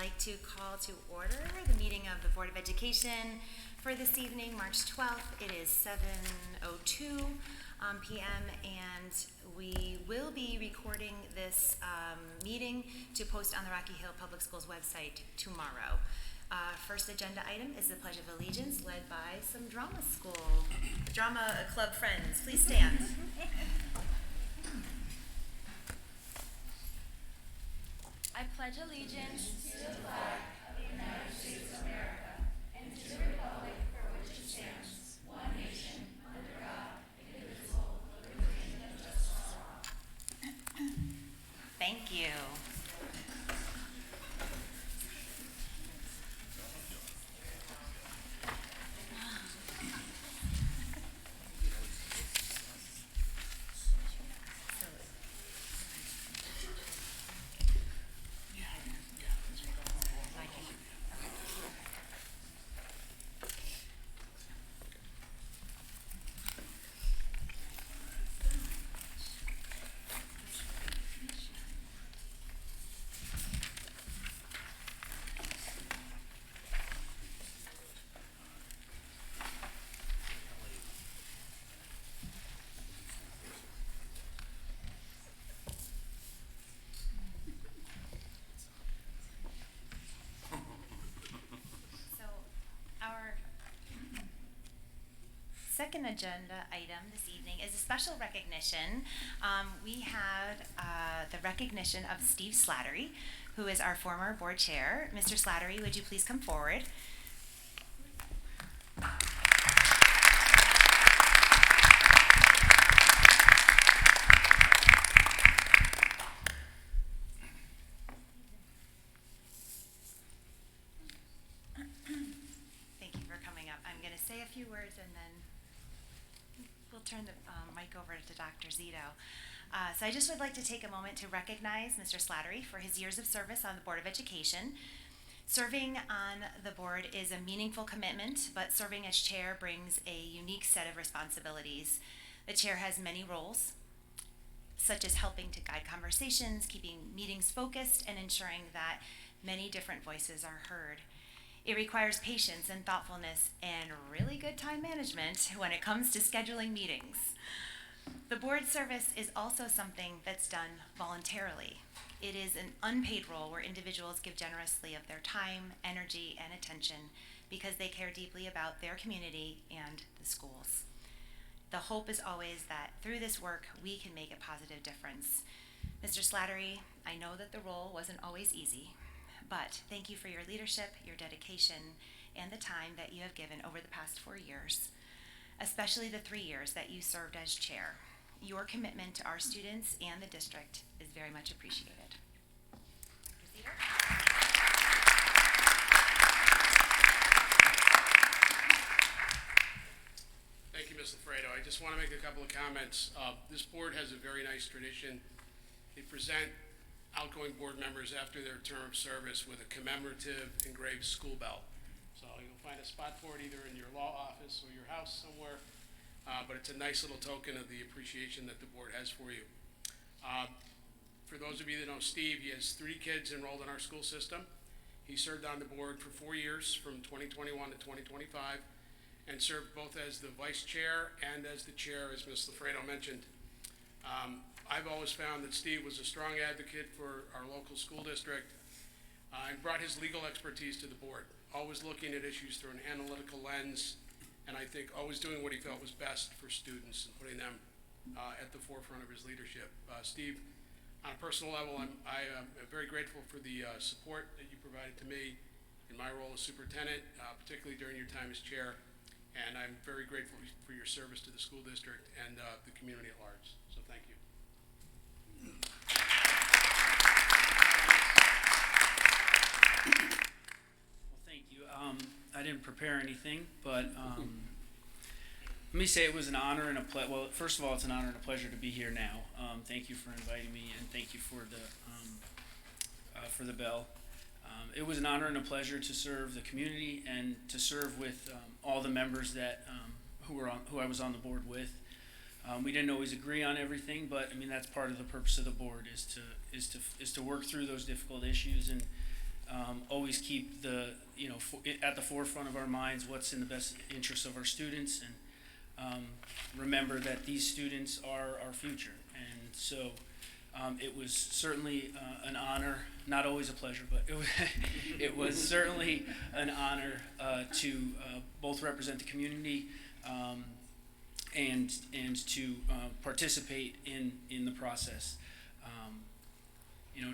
like to call to order the meeting of the Board of Education for this evening, March 12th. It is 7:02 p.m. and we will be recording this meeting to post on the Rocky Hill Public Schools website tomorrow. First agenda item is the Pledge of Allegiance, led by some drama club friends. Please stand. I pledge allegiance to the flag of the United States of America and to the republic for which it stands, one nation, under God, indivisible, with liberty and justice for all. Thank you. Second agenda item this evening is a special recognition. We had the recognition of Steve Slattery, who is our former board chair. Mr. Slattery, would you please come forward? Thank you for coming up. I'm going to say a few words and then we'll turn the mic over to Dr. Zito. So I just would like to take a moment to recognize Mr. Slattery for his years of service on the Board of Education. Serving on the board is a meaningful commitment, but serving as chair brings a unique set of responsibilities. The chair has many roles, such as helping to guide conversations, keeping meetings focused, and ensuring that many different voices are heard. It requires patience and thoughtfulness and really good time management when it comes to scheduling meetings. The board service is also something that's done voluntarily. It is an unpaid role where individuals give generously of their time, energy, and attention because they care deeply about their community and the schools. The hope is always that through this work, we can make a positive difference. Mr. Slattery, I know that the role wasn't always easy, but thank you for your leadership, your dedication, and the time that you have given over the past 4 years, especially the 3 years that you served as chair. Your commitment to our students and the district is very much appreciated. Thank you, Ms. Lafredo. I just want to make a couple of comments. This board has a very nice tradition. They present outgoing board members after their term of service with a commemorative engraved school bell. So you'll find a spot for it either in your law office or your house somewhere, but it's a nice little token of the appreciation that the board has for you. For those of you that know Steve, he has 3 kids enrolled in our school system. He served on the board for 4 years from 2021 to 2025 and served both as the vice chair and as the chair, as Ms. Lafredo mentioned. I've always found that Steve was a strong advocate for our local school district and brought his legal expertise to the board, always looking at issues through an analytical lens, and I think always doing what he felt was best for students and putting them at the forefront of his leadership. Steve, on a personal level, I am very grateful for the support that you provided to me in my role as superintendent, particularly during your time as chair, and I'm very grateful for your service to the school district and the community at large, so thank you. Well, thank you. I didn't prepare anything, but let me say it was an honor and well, first of all, it's an honor and a pleasure to be here now. Thank you for inviting me, and thank you for the bell. It was an honor and a pleasure to serve the community and to serve with all the members that who I was on the board with. We didn't always agree on everything, but I mean that's part of the purpose of the board is to work through those difficult issues. And always keep at the forefront of our minds what's in the best interest of our students, and remember that these students are our future. And so it was certainly an honor, not always a pleasure, but it was certainly an honor to both represent the community and to participate in the process.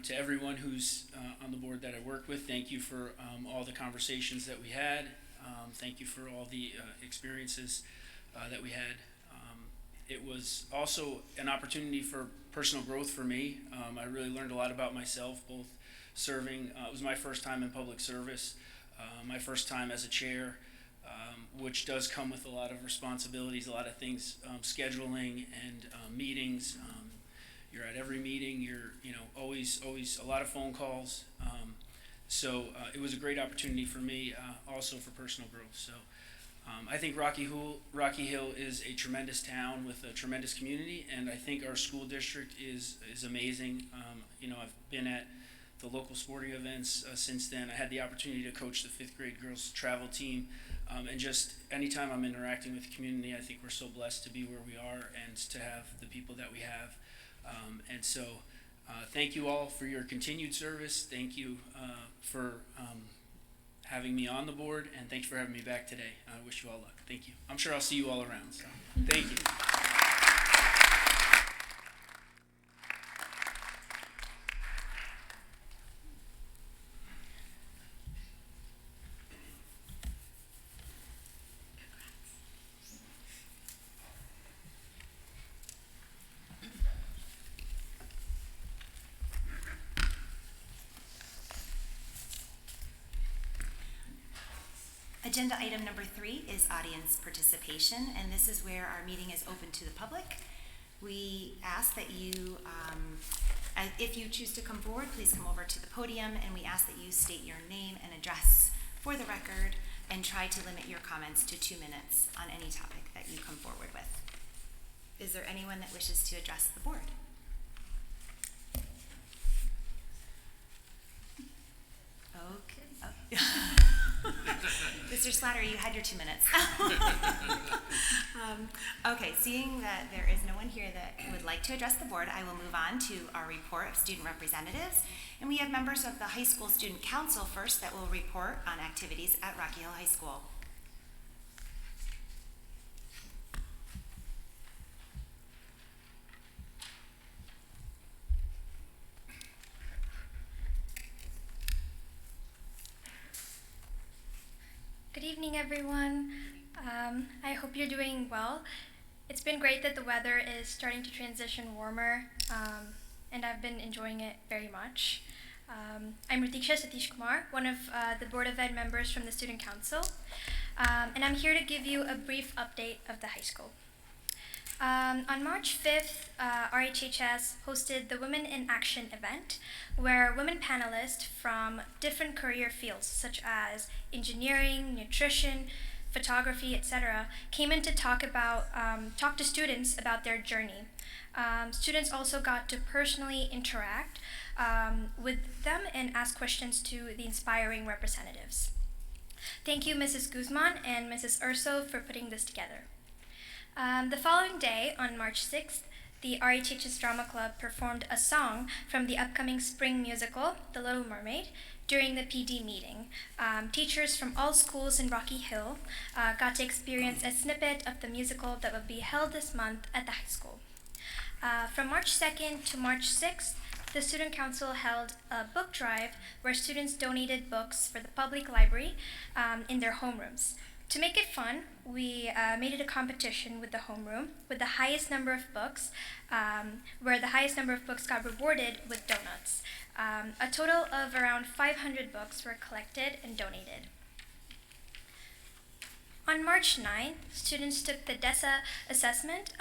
To everyone who's on the board that I work with, thank you for all the conversations that we had. Thank you for all the experiences that we had. It was also an opportunity for personal growth for me. I really learned a lot about myself, both serving. It was my first time in public service, my first time as a chair, which does come with a lot of responsibilities, a lot of things, scheduling and meetings. You're at every meeting. You're always a lot of phone calls. So it was a great opportunity for me, also for personal growth. So I think Rocky Hill is a tremendous town with a tremendous community, and I think our school district is amazing. I've been at the local sporting events since then. I had the opportunity to coach the 5th grade girls travel team, and just anytime I'm interacting with the community, I think we're so blessed to be where we are and to have the people that we have. And so thank you all for your continued service. Thank you for having me on the board, and thanks for having me back today. I wish you all luck. Thank you. I'm sure I'll see you all around. So thank you. Agenda item number 3 is audience participation, and this is where our meeting is open to the public. We ask that you, if you choose to come forward, please come over to the podium, and we ask that you state your name and address for the record and try to limit your comments to 2 minutes on any topic that you come forward with. Is there anyone that wishes to address the board? Okay. Oh. Mr. Slattery, you had your 2 minutes. Okay, seeing that there is no one here that would like to address the board, I will move on to our report of student representatives. And we have members of the High School Student Council first that will report on activities at Rocky Hill High School. Good evening, everyone. I hope you're doing well. It's been great that the weather is starting to transition warmer, and I've been enjoying it very much. I'm Ratiksha Satish Kumar, one of the Board of Ed members from the Student Council, and I'm here to give you a brief update of the high school. On March 5th, RHHS hosted the Women in Action event, where women panelists from different career fields, such as engineering, nutrition, photography, etc., came in to talk to students about their journey. Students also got to personally interact with them and ask questions to the inspiring representatives. Thank you, Mrs. Guzman and Mrs. Urso, for putting this together. The following day, on March 6th, the RHHS Drama Club performed a song from the upcoming spring musical, The Little Mermaid, during the PD meeting. Teachers from all schools in Rocky Hill got to experience a snippet of the musical that will be held this month at the high school. From March 2nd to March 6th, the Student Council held a book drive where students donated books for the public library in their homerooms. To make it fun, we made it a competition with the homeroom, with the highest number of books, where the highest number of books got rewarded with donuts. A total of around 500 books were collected and donated. On March 9th, students took the DESA assessment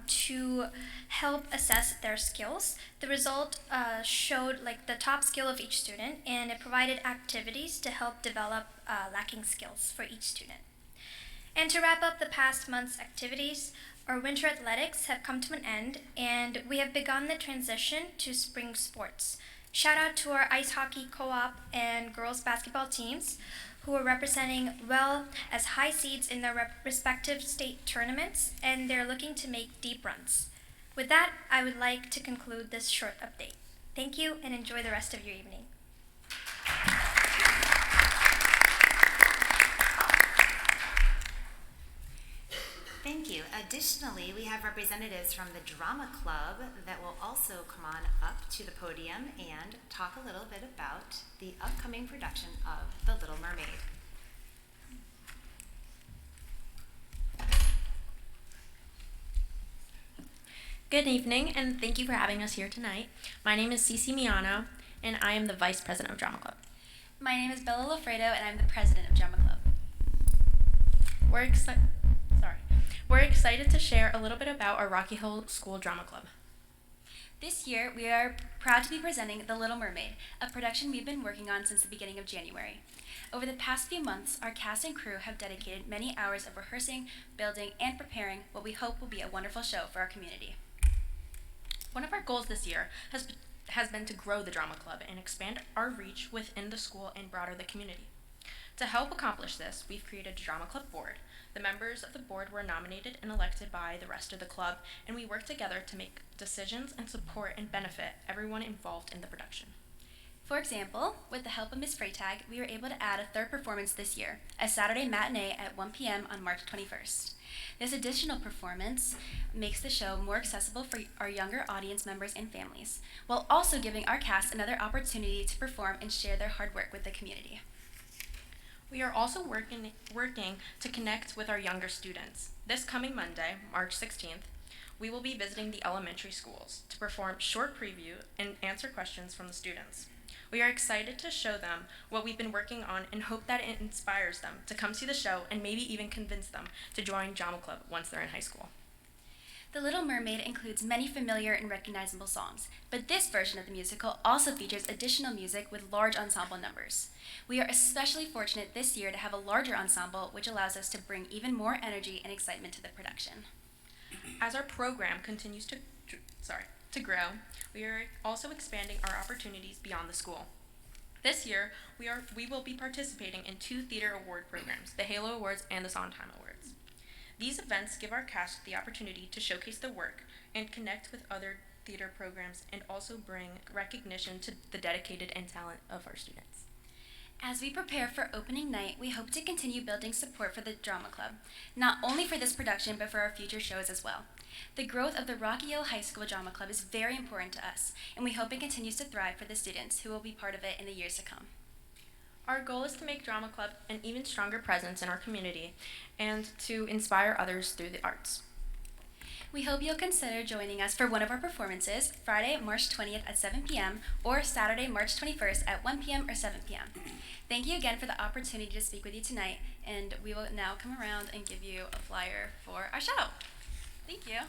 to help assess their skills. The result showed the top skill of each student, and it provided activities to help develop lacking skills for each student. And to wrap up the past month's activities, our winter athletics have come to an end, and we have begun the transition to spring sports. Shout out to our ice hockey co-op and girls basketball teams who are representing well as high seeds in their respective state tournaments, and they're looking to make deep runs. With that, I would like to conclude this short update. Thank you and enjoy the rest of your evening. Thank you. Additionally, we have representatives from the Drama Club that will also come on up to the podium and talk a little bit about the upcoming production of The Little Mermaid. Good evening, and thank you for having us here tonight. My name is Cece Miano, and I am the Vice President of Drama Club. My name is Bella Lofredo, and I'm the president of Drama Club. We're excited to share a little bit about our Rocky Hill School Drama Club. This year, we are proud to be presenting The Little Mermaid, a production we've been working on since the beginning of January. Over the past few months, our cast and crew have dedicated many hours of rehearsing, building, and preparing what we hope will be a wonderful show for our community. One of our goals this year has been to grow the Drama Club and expand our reach within the school and broader the community. To help accomplish this, we've created a Drama Club board. The members of the board were nominated and elected by the rest of the club, and we work together to make decisions and support and benefit everyone involved in the production. For example, with the help of Ms. Freytag, we were able to add a third performance this year, a Saturday matinee at 1 p.m. on March 21st. This additional performance makes the show more accessible for our younger audience members and families, while also giving our cast another opportunity to perform and share their hard work with the community. We are also working to connect with our younger students. This coming Monday, March 16th, we will be visiting the elementary schools to perform short preview and answer questions from the students. We are excited to show them what we've been working on and hope that it inspires them to come see the show and maybe even convince them to join Drama Club once they're in high school. The Little Mermaid includes many familiar and recognizable songs, but this version of the musical also features additional music with large ensemble numbers. We are especially fortunate this year to have a larger ensemble, which allows us to bring even more energy and excitement to the production. As our program continues to grow, we are also expanding our opportunities beyond the school. This year, we will be participating in 2 theater award programs, the Halo Awards and the Sondheim Awards. These events give our cast the opportunity to showcase their work and connect with other theater programs and also bring recognition to the dedicated and talent of our students. As we prepare for opening night, we hope to continue building support for the Drama Club, not only for this production, but for our future shows as well. The growth of the Rocky Hill High School Drama Club is very important to us, and we hope it continues to thrive for the students who will be part of it in the years to come. Our goal is to make Drama Club an even stronger presence in our community and to inspire others through the arts. We hope you'll consider joining us for one of our performances, Friday, March 20th at 7 p.m. or Saturday, March 21st at 1 p.m. or 7 p.m. Thank you again for the opportunity to speak with you tonight, and we will now come around and give you a flyer for our show. Thank you.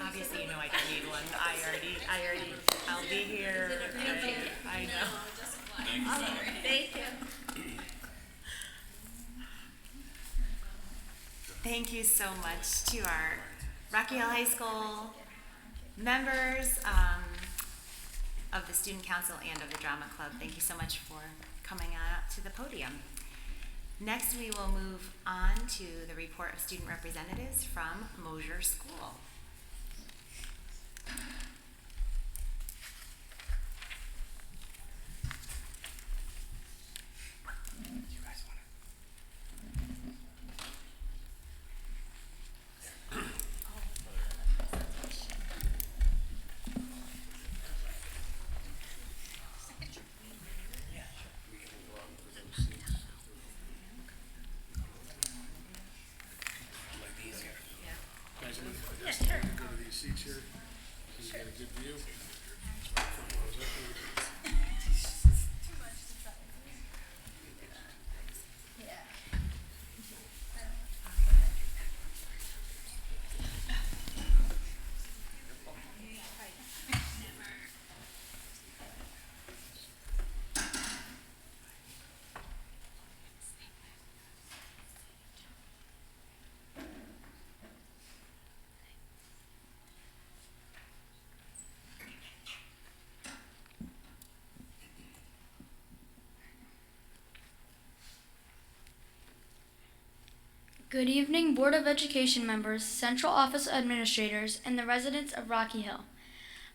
Obviously, you know I don't need one. I'll be here. I know. Thank you. Thank you so much to our Rocky Hill High School members of the Student Council and of the Drama Club. Thank you so much for coming on up to the podium. Next, we will move on to the report of student representatives from Mosier School. Guys, Good evening, Board of Education members, Central Office administrators, and the residents of Rocky Hill.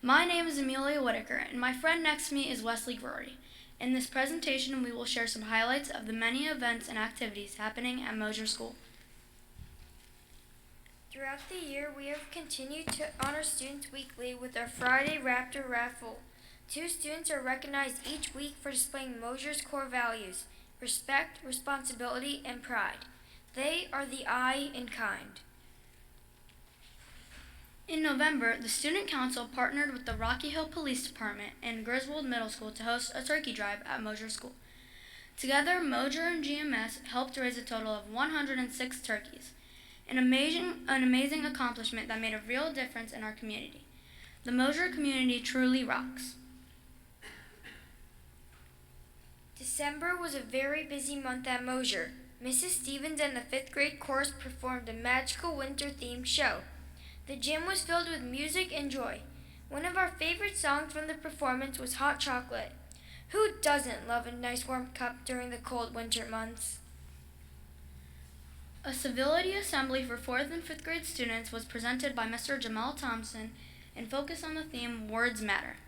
My name is Amelia Whitaker, and my friend next to me is Wesley Grory. In this presentation, we will share some highlights of the many events and activities happening at Mosier School. Throughout the year, we have continued to honor students weekly with our Friday Raptor Raffle. 2 students are recognized each week for displaying Mosier's core values: respect, responsibility, and pride. They are the I in kind. In November, the Student Council partnered with the Rocky Hill Police Department and Griswold Middle School to host a turkey drive at Mosier School. Together, Mosier and GMS helped raise a total of 106 turkeys, an amazing accomplishment that made a real difference in our community. The Mosier community truly rocks. December was a very busy month at Mosier. Mrs. Stevens and the 5th grade chorus performed a magical winter-themed show. The gym was filled with music and joy. One of our favorite songs from the performance was Hot Chocolate. Who doesn't love a nice warm cup during the cold winter months? A civility assembly for 4th and 5th grade students was presented by Mr. Jamal Thompson and focused on the theme Words Matter.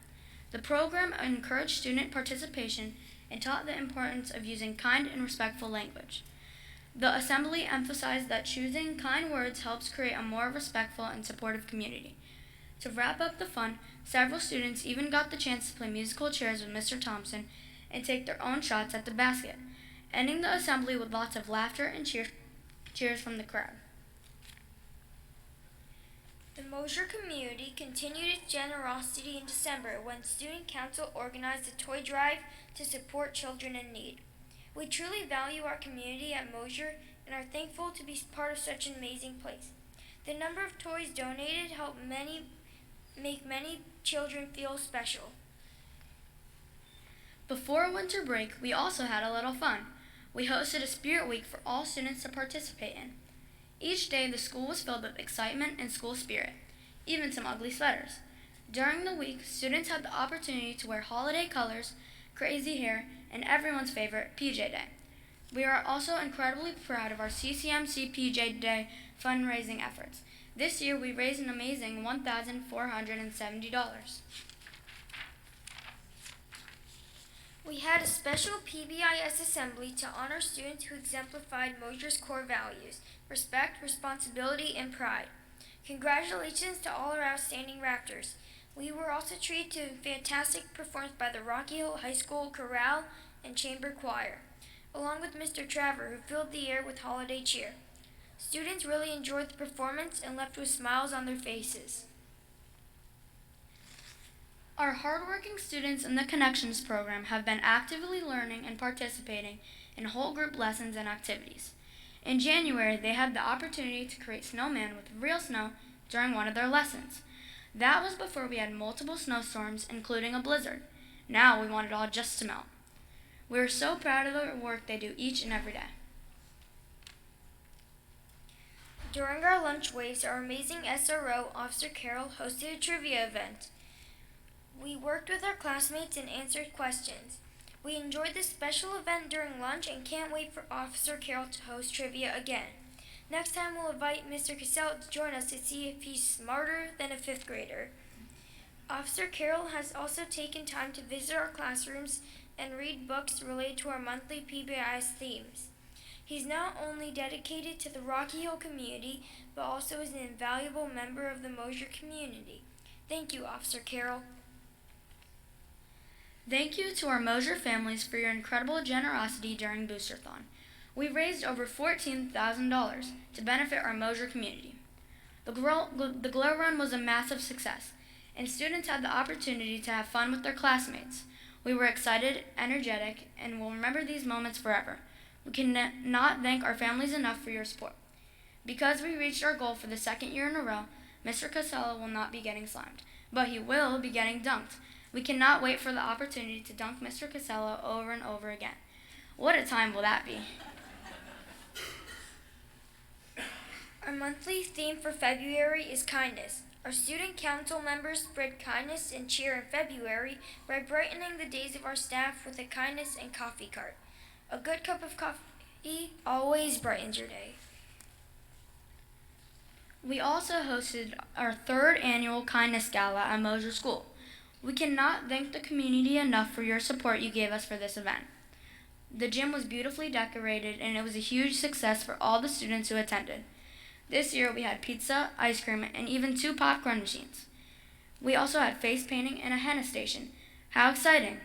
The program encouraged student participation and taught the importance of using kind and respectful language. The assembly emphasized that choosing kind words helps create a more respectful and supportive community. To wrap up the fun, several students even got the chance to play musical chairs with Mr. Thompson and take their own shots at the basket, ending the assembly with lots of laughter and cheers from the crowd. The Mosier community continued its generosity in December when Student Council organized a toy drive to support children in need. We truly value our community at Mosier and are thankful to be part of such an amazing place. The number of toys donated helped make many children feel special. Before winter break, we also had a little fun. We hosted a spirit week for all students to participate in. Each day, the school was filled with excitement and school spirit, even some ugly sweaters. During the week, students had the opportunity to wear holiday colors, crazy hair, and everyone's favorite, PJ Day. We are also incredibly proud of our CCMC PJ Day fundraising efforts. This year, we raised an amazing $1,470. We had a special PBIS assembly to honor students who exemplified Mosier's core values: respect, responsibility, and pride. Congratulations to all our outstanding Raptors. We were also treated to a fantastic performance by the Rocky Hill High School Chorale and Chamber Choir, along with Mr. Traver, who filled the air with holiday cheer. Students really enjoyed the performance and left with smiles on their faces. Our hardworking students in the Connections program have been actively learning and participating in whole group lessons and activities. In January, they had the opportunity to create snowmen with real snow during one of their lessons. That was before we had multiple snowstorms, including a blizzard. Now we want it all just to melt. We are so proud of the work they do each and every day. During our lunch waves, our amazing SRO, Officer Carol, hosted a trivia event. We worked with our classmates and answered questions. We enjoyed this special event during lunch and can't wait for Officer Carol to host trivia again. Next time we'll invite Mr. Cassell to join us to see if he's smarter than a 5th grader. Officer Carroll has also taken time to visit our classrooms and read books related to our monthly PBIS themes. He's not only dedicated to the Rocky Hill community, but also is an invaluable member of the Mosier community. Thank you, Officer Carroll. Thank you to our Mosier families for your incredible generosity during Boosterthon. We raised over $14,000 to benefit our Mosier community. The Glow Run was a massive success, and students had the opportunity to have fun with their classmates. We were excited, energetic, and will remember these moments forever. We cannot thank our families enough for your support. Because we reached our goal for the 2nd year in a row, Mr. Casella will not be getting slimed, but he will be getting dunked. We cannot wait for the opportunity to dunk Mr. Casella over and over again. What a time will that be? Our monthly theme for February is kindness. Our student council members spread kindness and cheer in February by brightening the days of our staff with a kindness and coffee cart. A good cup of coffee always brightens your day. We also hosted our third annual Kindness Gala at Mosier School. We cannot thank the community enough for your support you gave us for this event. The gym was beautifully decorated and it was a huge success for all the students who attended. This year we had pizza, ice cream, and even 2 popcorn machines. We also had face painting and a henna station. How exciting!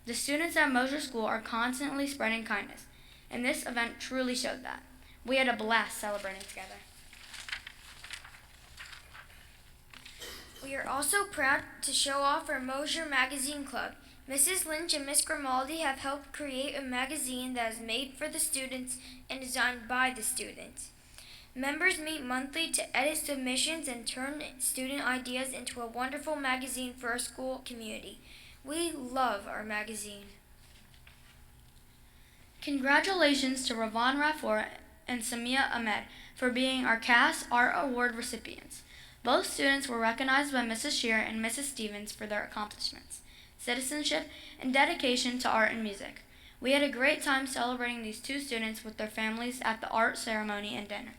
The students at Mosier School are constantly spreading kindness, and this event truly showed that. We had a blast celebrating together. We are also proud to show off our Mosier Magazine Club. Mrs. Lynch and Miss Grimaldi have helped create a magazine that is made for the students and designed by the students. Members meet monthly to edit submissions and turn student ideas into a wonderful magazine for our school community. We love our magazine. Congratulations to Ravon Rafour and Samia Ahmed for being our CAS Art Award recipients. Both students were recognized by Mrs. Shear and Mrs. Stevens for their accomplishments, citizenship, and dedication to art and music. We had a great time celebrating these 2 students with their families at the art ceremony and dinner.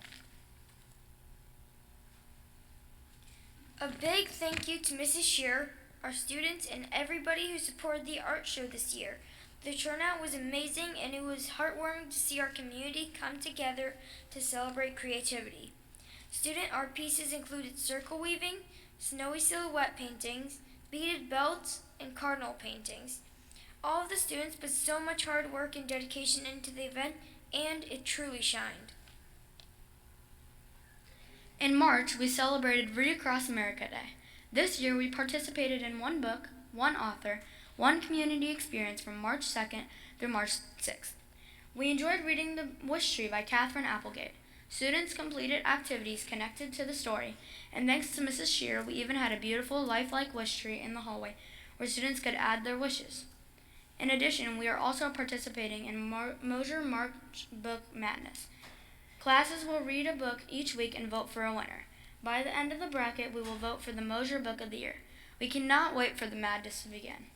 A big thank you to Mrs. Shear, our students, and everybody who supported the art show this year. The turnout was amazing and it was heartwarming to see our community come together to celebrate creativity. Student art pieces included circle weaving, snowy silhouette paintings, beaded belts, and cardinal paintings. All of the students put so much hard work and dedication into the event, and it truly shined. In March, we celebrated Read Across America Day. This year, we participated in 1 book, 1 author, 1 community experience from March 2nd through March 6th. We enjoyed reading The Wish Tree by Katherine Applegate. Students completed activities connected to the story, and thanks to Mrs. Shear, we even had a beautiful lifelike wish tree in the hallway where students could add their wishes. In addition, we are also participating in Mosier March Book Madness. Classes will read a book each week and vote for a winner. By the end of the bracket, we will vote for the Mosier Book of the Year. We cannot wait for the madness to begin.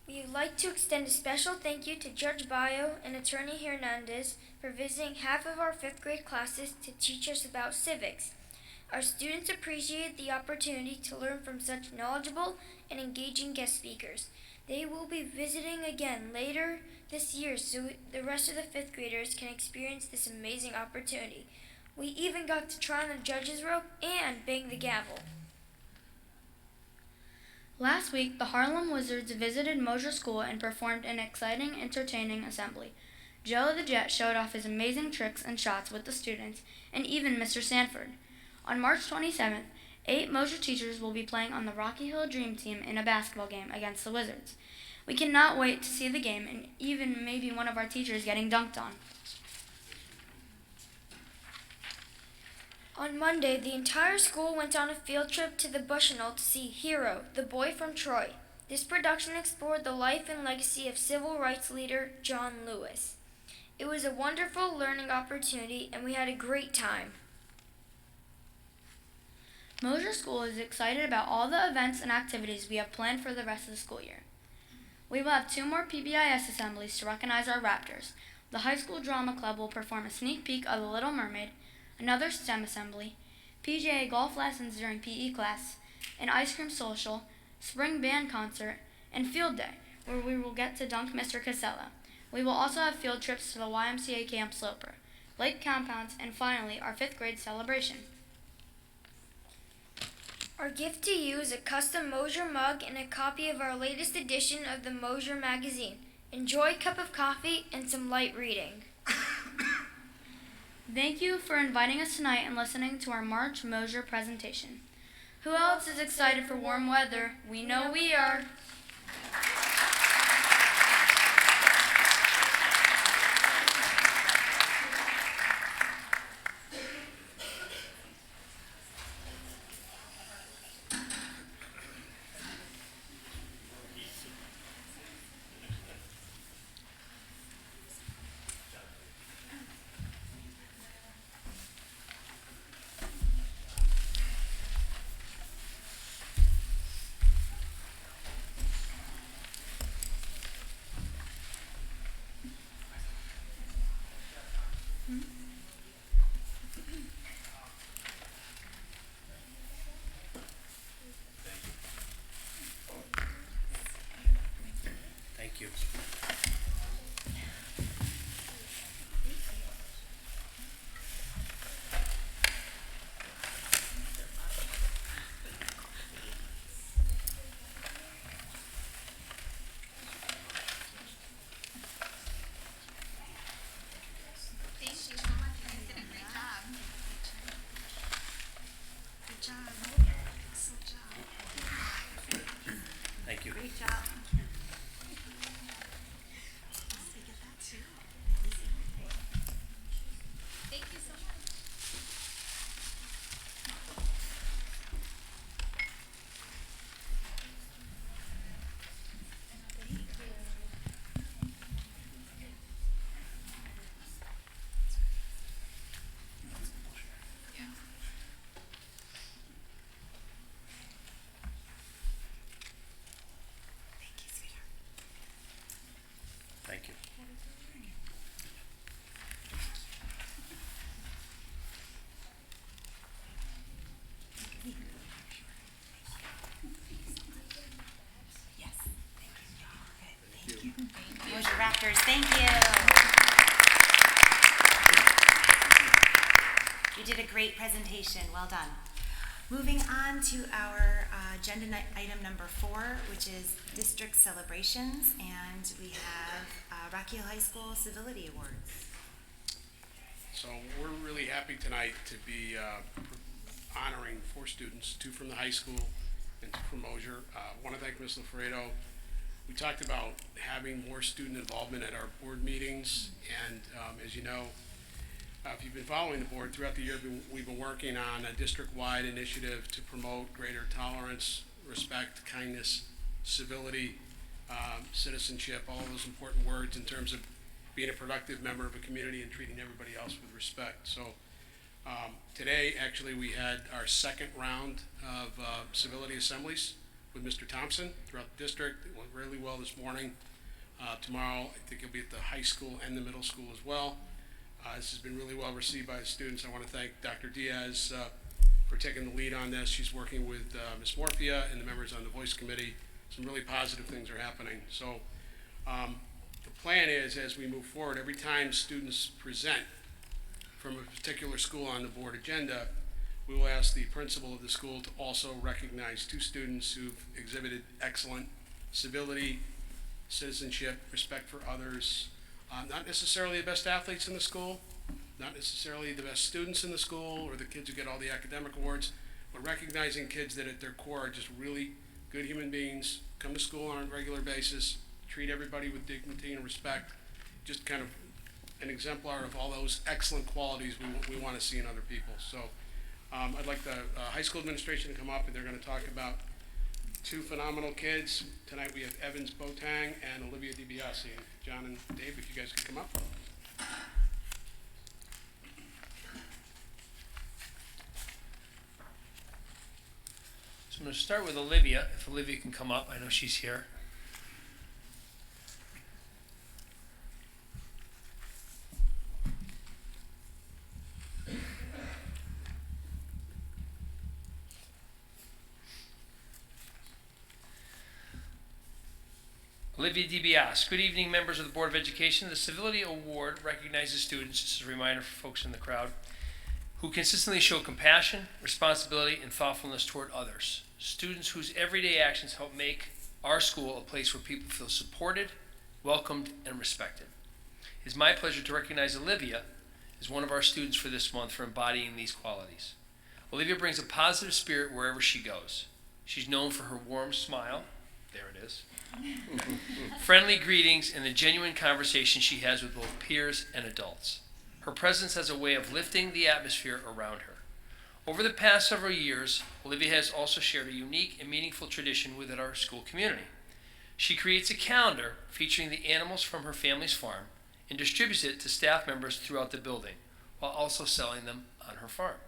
We would like to extend a special thank you to Judge Bayo and Attorney Hernandez for visiting half of our 5th grade classes to teach us about civics. Our students appreciated the opportunity to learn from such knowledgeable and engaging guest speakers. They will be visiting again later this year so the rest of the 5th graders can experience this amazing opportunity. We even got to try on the judge's robe and bang the gavel. Last week, the Harlem Wizards visited Mosier School and performed an exciting, entertaining assembly. Joe the Jet showed off his amazing tricks and shots with the students, and even Mr. Sanford. On March 27th, 8 Mosier teachers will be playing on the Rocky Hill Dream Team in a basketball game against the Wizards. We cannot wait to see the game and even maybe one of our teachers getting dunked on. On Monday, the entire school went on a field trip to the Bushnell to see Hero, the Boy from Troy. This production explored the life and legacy of civil rights leader John Lewis. It was a wonderful learning opportunity and we had a great time. Mosier School is excited about all the events and activities we have planned for the rest of the school year. We will have 2 more PBIS assemblies to recognize our Raptors. The High School Drama Club will perform a sneak peek of The Little Mermaid, another STEM assembly, PGA golf lessons during PE class, an ice cream social, spring band concert, and field day, where we will get to dunk Mr. Casella. We will also have field trips to the YMCA Camp Sloper, lake compounds, and finally, our 5th grade celebration. Our gift to you is a custom Mosier mug and a copy of our latest edition of the Mosier magazine. Enjoy a cup of coffee and some light reading. Thank you for inviting us tonight and listening to our March Mosier presentation. Who else is excited for warm weather? We know we are. Mosher Raptors, thank you. You did a great presentation, well done. Moving on to our agenda item number 4, which is district celebrations, and we have Rocky Hill High School Civility Awards. So we're really happy tonight to be honoring 4 students, 2 from the high school and 2 from Mosher. I want to thank Ms. Lafredo. We talked about having more student involvement at our board meetings, and as you know, if you've been following the board throughout the year, we've been working on a district-wide initiative to promote greater tolerance, respect, kindness, civility, citizenship, all of those important words in terms of being a productive member of a community and treating everybody else with respect. So today, actually, we had our second round of civility assemblies with Mr. Thompson throughout the district. It went really well this morning. Tomorrow, I think it'll be at the high school and the middle school as well. This has been really well received by the students. I want to thank Dr. Diaz for taking the lead on this. She's working with Ms. Morphia and the members on the Voice Committee. Some really positive things are happening. So the plan is, as we move forward, every time students present from a particular school on the board agenda, we will ask the principal of the school to also recognize 2 students who've exhibited excellent civility, citizenship, respect for others. Not necessarily the best athletes in the school, not necessarily the best students in the school or the kids who get all the academic awards, but recognizing kids that at their core are just really good human beings, come to school on a regular basis, treat everybody with dignity and respect, just kind of an exemplar of all those excellent qualities we want to see in other people. So I'd like the high school administration to come up, and they're going to talk about 2 phenomenal kids. Tonight we have Evans Botang and Olivia DiBiase. And John and Dave, if you guys could come up. So I'm going to start with Olivia, if Olivia can come up. I know she's here. Olivia DiBiase. Good evening, members of the Board of Education. The Civility Award recognizes students, just as a reminder for folks in the crowd, who consistently show compassion, responsibility, and thoughtfulness toward others. Students whose everyday actions help make our school a place where people feel supported, welcomed, and respected. It is my pleasure to recognize Olivia as one of our students for this month for embodying these qualities. Olivia brings a positive spirit wherever she goes. She's known for her warm smile. There it is. Friendly greetings and the genuine conversation she has with both peers and adults. Her presence has a way of lifting the atmosphere around her. Over the past several years, Olivia has also shared a unique and meaningful tradition within our school community. She creates a calendar featuring the animals from her family's farm and distributes it to staff members throughout the building, while also selling them on her farm.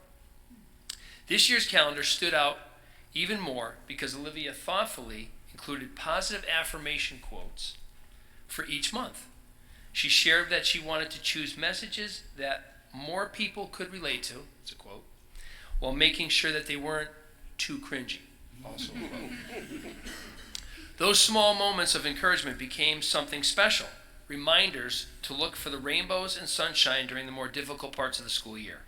This year's calendar stood out even more because Olivia thoughtfully included positive affirmation quotes for each month. She shared that she wanted to choose messages that more people could relate to, it's a quote, while making sure that they weren't too cringy, also a quote. Those small moments of encouragement became something special, reminders to look for the rainbows and sunshine during the more difficult parts of the school year.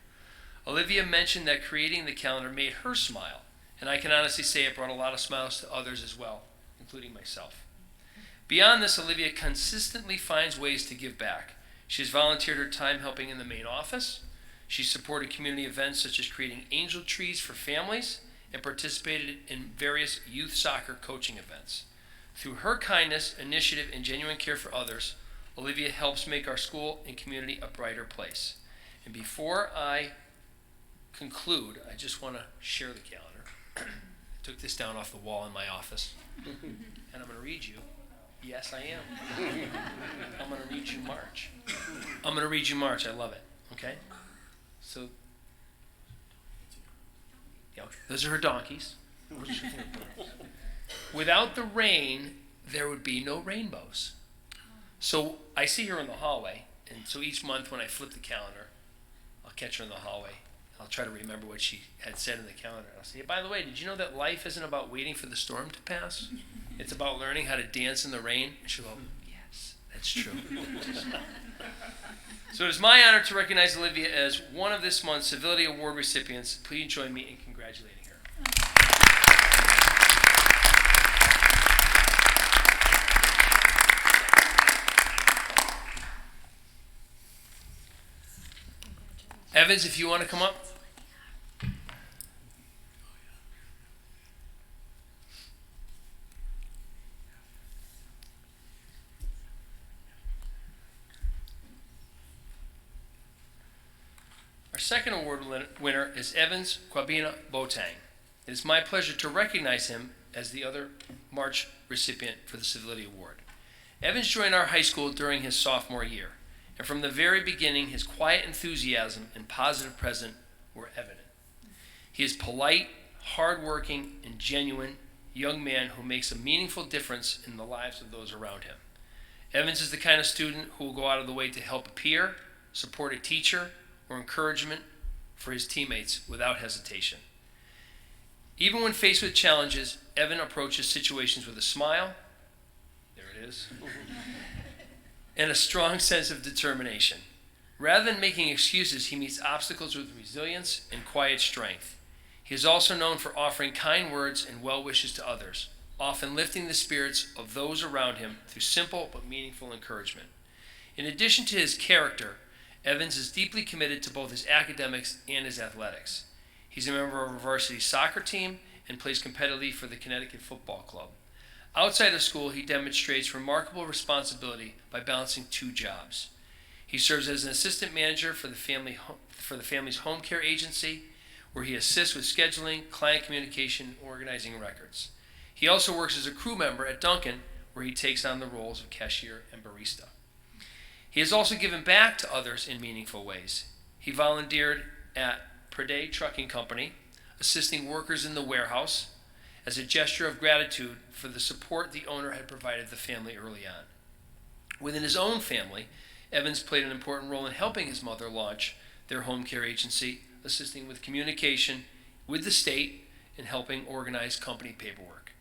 Olivia mentioned that creating the calendar made her smile, and I can honestly say it brought a lot of smiles to others as well, including myself. Beyond this, Olivia consistently finds ways to give back. She has volunteered her time helping in the main office. She supported community events such as creating angel trees for families and participated in various youth soccer coaching events. Through her kindness, initiative, and genuine care for others, Olivia helps make our school and community a brighter place. And before I conclude, I just want to share the calendar. I took this down off the wall in my office, and I'm going to read you. Yes, I am. I'm going to read you March. I'm going to read you March. I love it. Okay? So, yeah, those are her donkeys. Without the rain, there would be no rainbows. So I see her in the hallway, and so each month when I flip the calendar, I'll catch her in the hallway. I'll try to remember what she had said in the calendar. I'll say, by the way, did you know that life isn't about waiting for the storm to pass? It's about learning how to dance in the rain. And she'll go, yes. That's true. So it is my honor to recognize Olivia as one of this month's Civility Award recipients. Please join me in congratulating her. Evans, if you want to come up. Our second award winner is Evans Kwabena Botang. It is my pleasure to recognize him as the other March recipient for the Civility Award. Evans joined our high school during his sophomore year, and from the very beginning, his quiet enthusiasm and positive presence were evident. He is polite, hardworking, and genuine young man who makes a meaningful difference in the lives of those around him. Evans is the kind of student who will go out of the way to help a peer, support a teacher, or encouragement for his teammates without hesitation. Even when faced with challenges, Evan approaches situations with a smile, there it is, and a strong sense of determination. Rather than making excuses, he meets obstacles with resilience and quiet strength. He is also known for offering kind words and well wishes to others, often lifting the spirits of those around him through simple but meaningful encouragement. In addition to his character, Evans is deeply committed to both his academics and his athletics. He's a member of our varsity soccer team and plays competitively for the Connecticut Football Club. Outside of school, he demonstrates remarkable responsibility by balancing two jobs. He serves as an assistant manager for the family's home care agency, where he assists with scheduling, client communication, and organizing records. He also works as a crew member at Dunkin', where he takes on the roles of cashier and barista. He has also given back to others in meaningful ways. He volunteered at Perde Trucking Company, assisting workers in the warehouse, as a gesture of gratitude for the support the owner had provided the family early on. Within his own family, Evans played an important role in helping his mother launch their home care agency, assisting with communication with the state and helping organize company paperwork.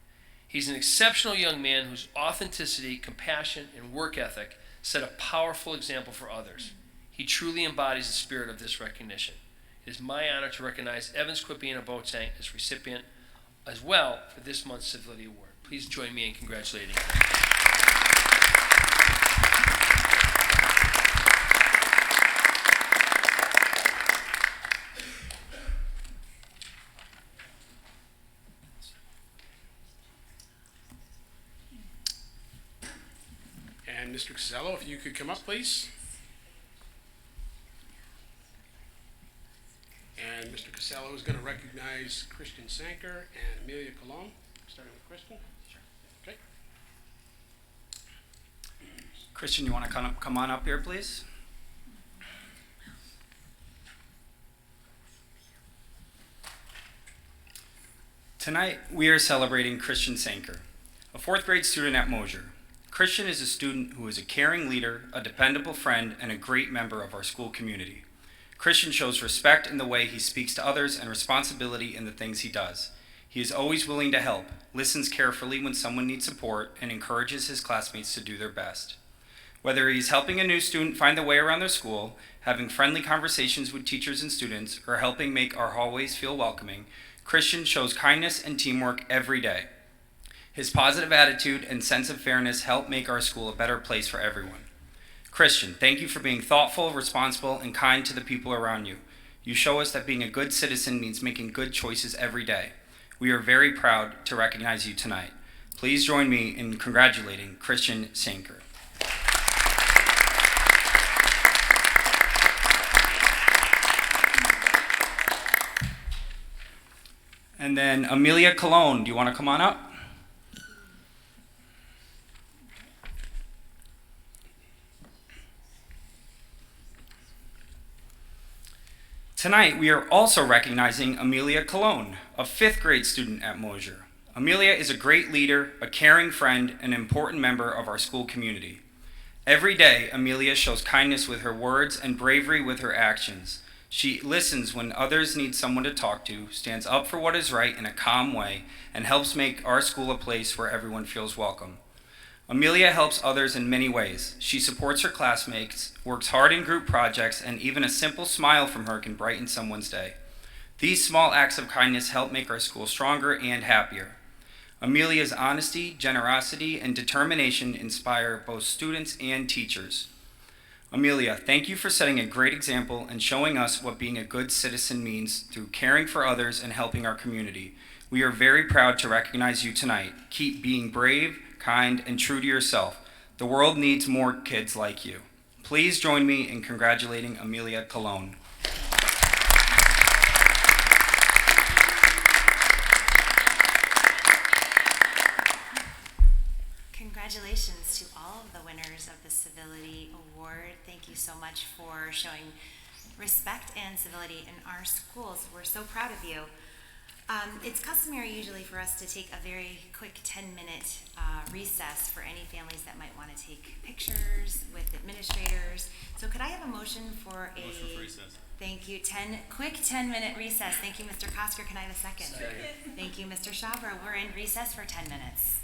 He's an exceptional young man whose authenticity, compassion, and work ethic set a powerful example for others. He truly embodies the spirit of this recognition. It is my honor to recognize Evans Kwabena Botang as recipient as well for this month's Civility Award. Please join me in congratulating him. And Mr. Casello, if you could come up, please. And Mr. Casello is going to recognize Christian Sanker and Amelia Colon, starting with Christian. Sure. Okay. Christian, you want to come on up here, please? Tonight, we are celebrating Christian Sanker, a fourth grade student at Mosier. Christian is a student who is a caring leader, a dependable friend, and a great member of our school community. Christian shows respect in the way he speaks to others and responsibility in the things he does. He is always willing to help, listens carefully when someone needs support, and encourages his classmates to do their best. Whether he's helping a new student find the way around their school, having friendly conversations with teachers and students, or helping make our hallways feel welcoming, Christian shows kindness and teamwork every day. His positive attitude and sense of fairness help make our school a better place for everyone. Christian, thank you for being thoughtful, responsible, and kind to the people around you. You show us that being a good citizen means making good choices every day. We are very proud to recognize you tonight. Please join me in congratulating Christian Sanker. And then Amelia Colon, do you want to come on up? Tonight, we are also recognizing Amelia Colon, a fifth grade student at Mosier. Amelia is a great leader, a caring friend, and an important member of our school community. Every day, Amelia shows kindness with her words and bravery with her actions. She listens when others need someone to talk to, stands up for what is right in a calm way, and helps make our school a place where everyone feels welcome. Amelia helps others in many ways. She supports her classmates, works hard in group projects, and even a simple smile from her can brighten someone's day. These small acts of kindness help make our school stronger and happier. Amelia's honesty, generosity, and determination inspire both students and teachers. Amelia, thank you for setting a great example and showing us what being a good citizen means through caring for others and helping our community. We are very proud to recognize you tonight. Keep being brave, kind, and true to yourself. The world needs more kids like you. Please join me in congratulating Amelia Colon. Congratulations to all of the winners of the Civility Award. Thank you so much for showing respect and civility in our schools. We're so proud of you. It's customary usually for us to take a very quick 10-minute recess for any families that might want to take pictures with administrators. So could I have a motion for a... Motion for recess. Thank you. Quick 10-minute recess. Thank you, Mr. Kosker. Can I have a second? Second. Thank you, Mr. Schaber. We're in recess for 10 minutes.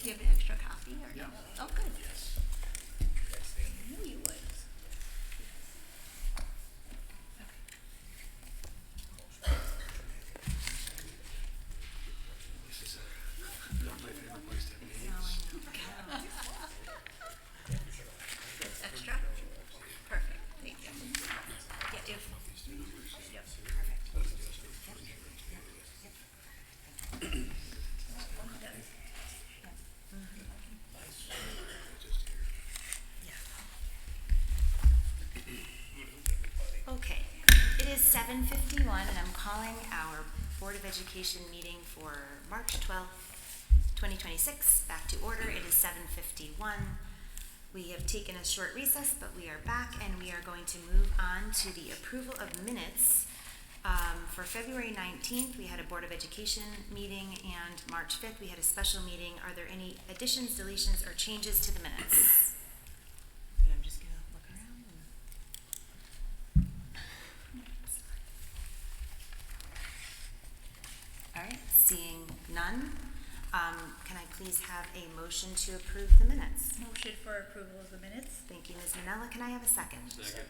Do you have an extra copy? Or? Yeah. Oh, good. I knew you would. Extra? Perfect. Thank you. Yeah, if. Yep. Perfect. Okay, it is 7:51 and I'm calling our Board of Education meeting for March 12th, 2026 back to order. It is 7:51. We have taken a short recess, but we are back and we are going to move on to the approval of minutes. For February 19th, we had a Board of Education meeting, and March 5th, we had a special meeting. Are there any additions, deletions, or changes to the minutes? And I'm just going to look around. All right, seeing none, can I please have a motion to approve the minutes? Motion for approval of the minutes. Thank you, Ms. Manella. Can I have a second? Second.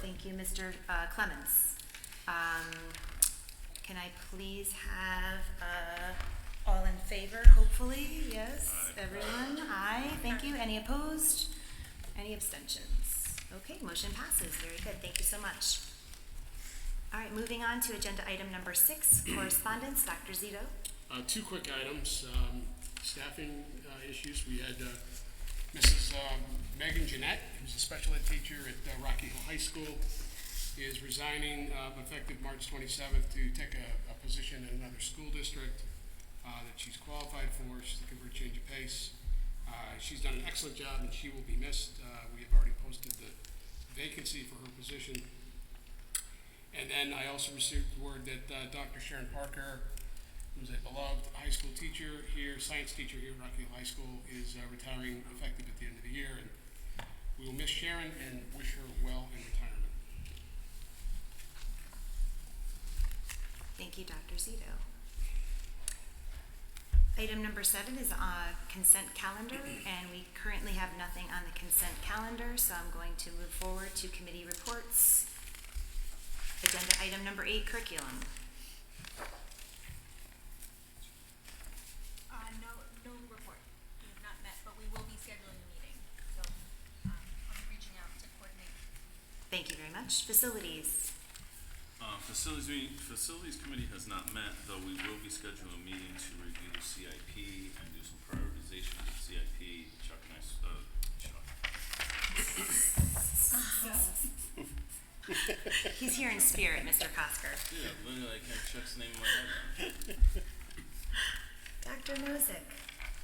Thank you, Mr. Clemens. Can I please have all in favor, hopefully? Yes, everyone? Aye, thank you. Any opposed? Any abstentions? Okay, motion passes. Very good. Thank you so much. All right, moving on to agenda item number 6, correspondence. Dr. Zito. Two quick items, staffing issues. We had Mrs. Megan Jeanette, who's a special ed teacher at Rocky Hill High School, is resigning effective March 27th to take a position in another school district that she's qualified for. She's looking for a change of pace. She's done an excellent job and she will be missed. We have already posted the vacancy for her position. And then I also received word that Dr. Sharon Parker, who's a beloved high school teacher here, science teacher here at Rocky Hill High School, is retiring effective at the end of the year. And we will miss Sharon and wish her well in retirement. Thank you, Dr. Zito. Item number 7 is consent calendar, and we currently have nothing on the consent calendar, so I'm going to move forward to committee reports. Agenda item number 8, curriculum. No report. We have not met, but we will be scheduling a meeting. So I'll be reaching out to coordinate. Thank you very much. Facilities. Facilities committee has not met, though we will be scheduling a meeting to review the CIP and do some prioritization of the CIP. Chuck and I, He's here in spirit, Mr. Kosker. Yeah, literally, I can't Chuck's name in my head now. Dr. Nozick.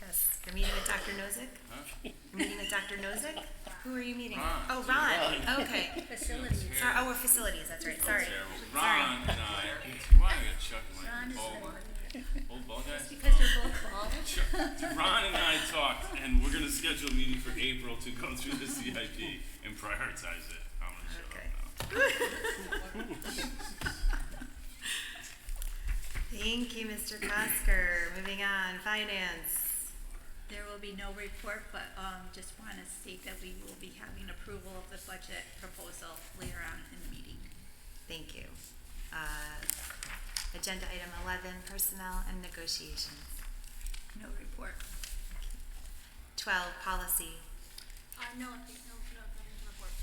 Yes, you're meeting with Dr. Nozick? Huh? You're meeting with Dr. Nozick? Who are you meeting? Ron. Oh, Ron. Okay. Facilities. Sorry. Oh, we're facilities. That's right. Sorry. Terrible. Sorry. Ron and I, why I got Chuck in my old ball guys? Because you're both bald. Ron and I talked, and we're gonna schedule a meeting for April to go through the CIP and prioritize it. I'm gonna shut Okay. up now. Thank you, Mr. Kosker. Moving on, finance. There will be no report, but just want to state that we will be having approval of the budget proposal later on in the meeting. Thank you. Agenda item 11, personnel and negotiations. No report. 12, policy. No report.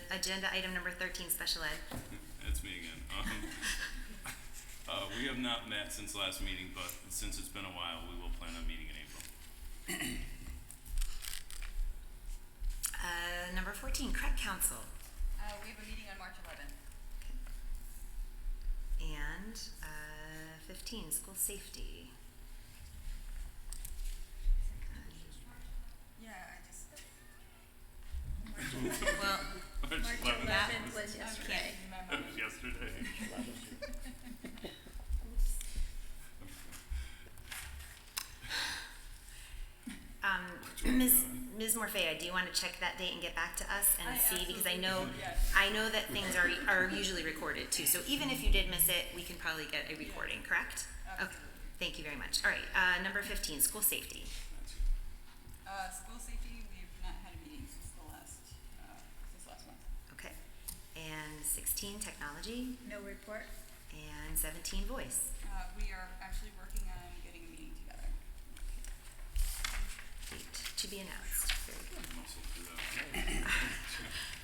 Agenda item number 13, special ed. That's me again. We have not met since last meeting, but since it's been a while, we will plan on meeting in April. Number 14, CREC Council. We have a meeting on March 11th. And 15, school safety. Yeah, I just. Well, March 11th. that was yesterday. That was yesterday. Ms. Morfea, do you want to check that date and get back to us and see? Because I know that things are usually recorded too. So even if you did miss it, we can probably get a recording, correct? Okay. Thank you very much. All right. Number 15, school safety. School safety, we have not had a meeting since last month. Okay. And 16, technology. No report. And 17, voice. We are actually working on getting a meeting together. Date to be announced. Very good. Muscle through that.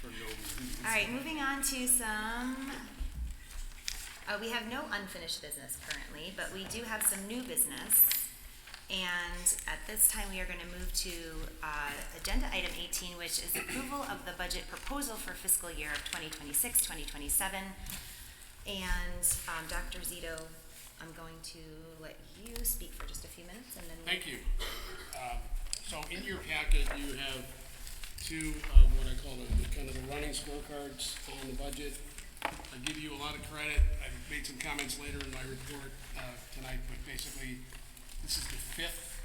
For no reason. All right, moving on to some, we have no unfinished business currently, but we do have some new business. And at this time, we are going to move to agenda item 18, which is approval of the budget proposal for fiscal year of 2026, 2027. And Dr. Zito, I'm going to let you speak for just a few minutes and then Thank you. So in your packet, you have two of what I call the kind of the running scorecards on the budget. I give you a lot of credit. I've made some comments later in my report tonight, but basically, this is the fifth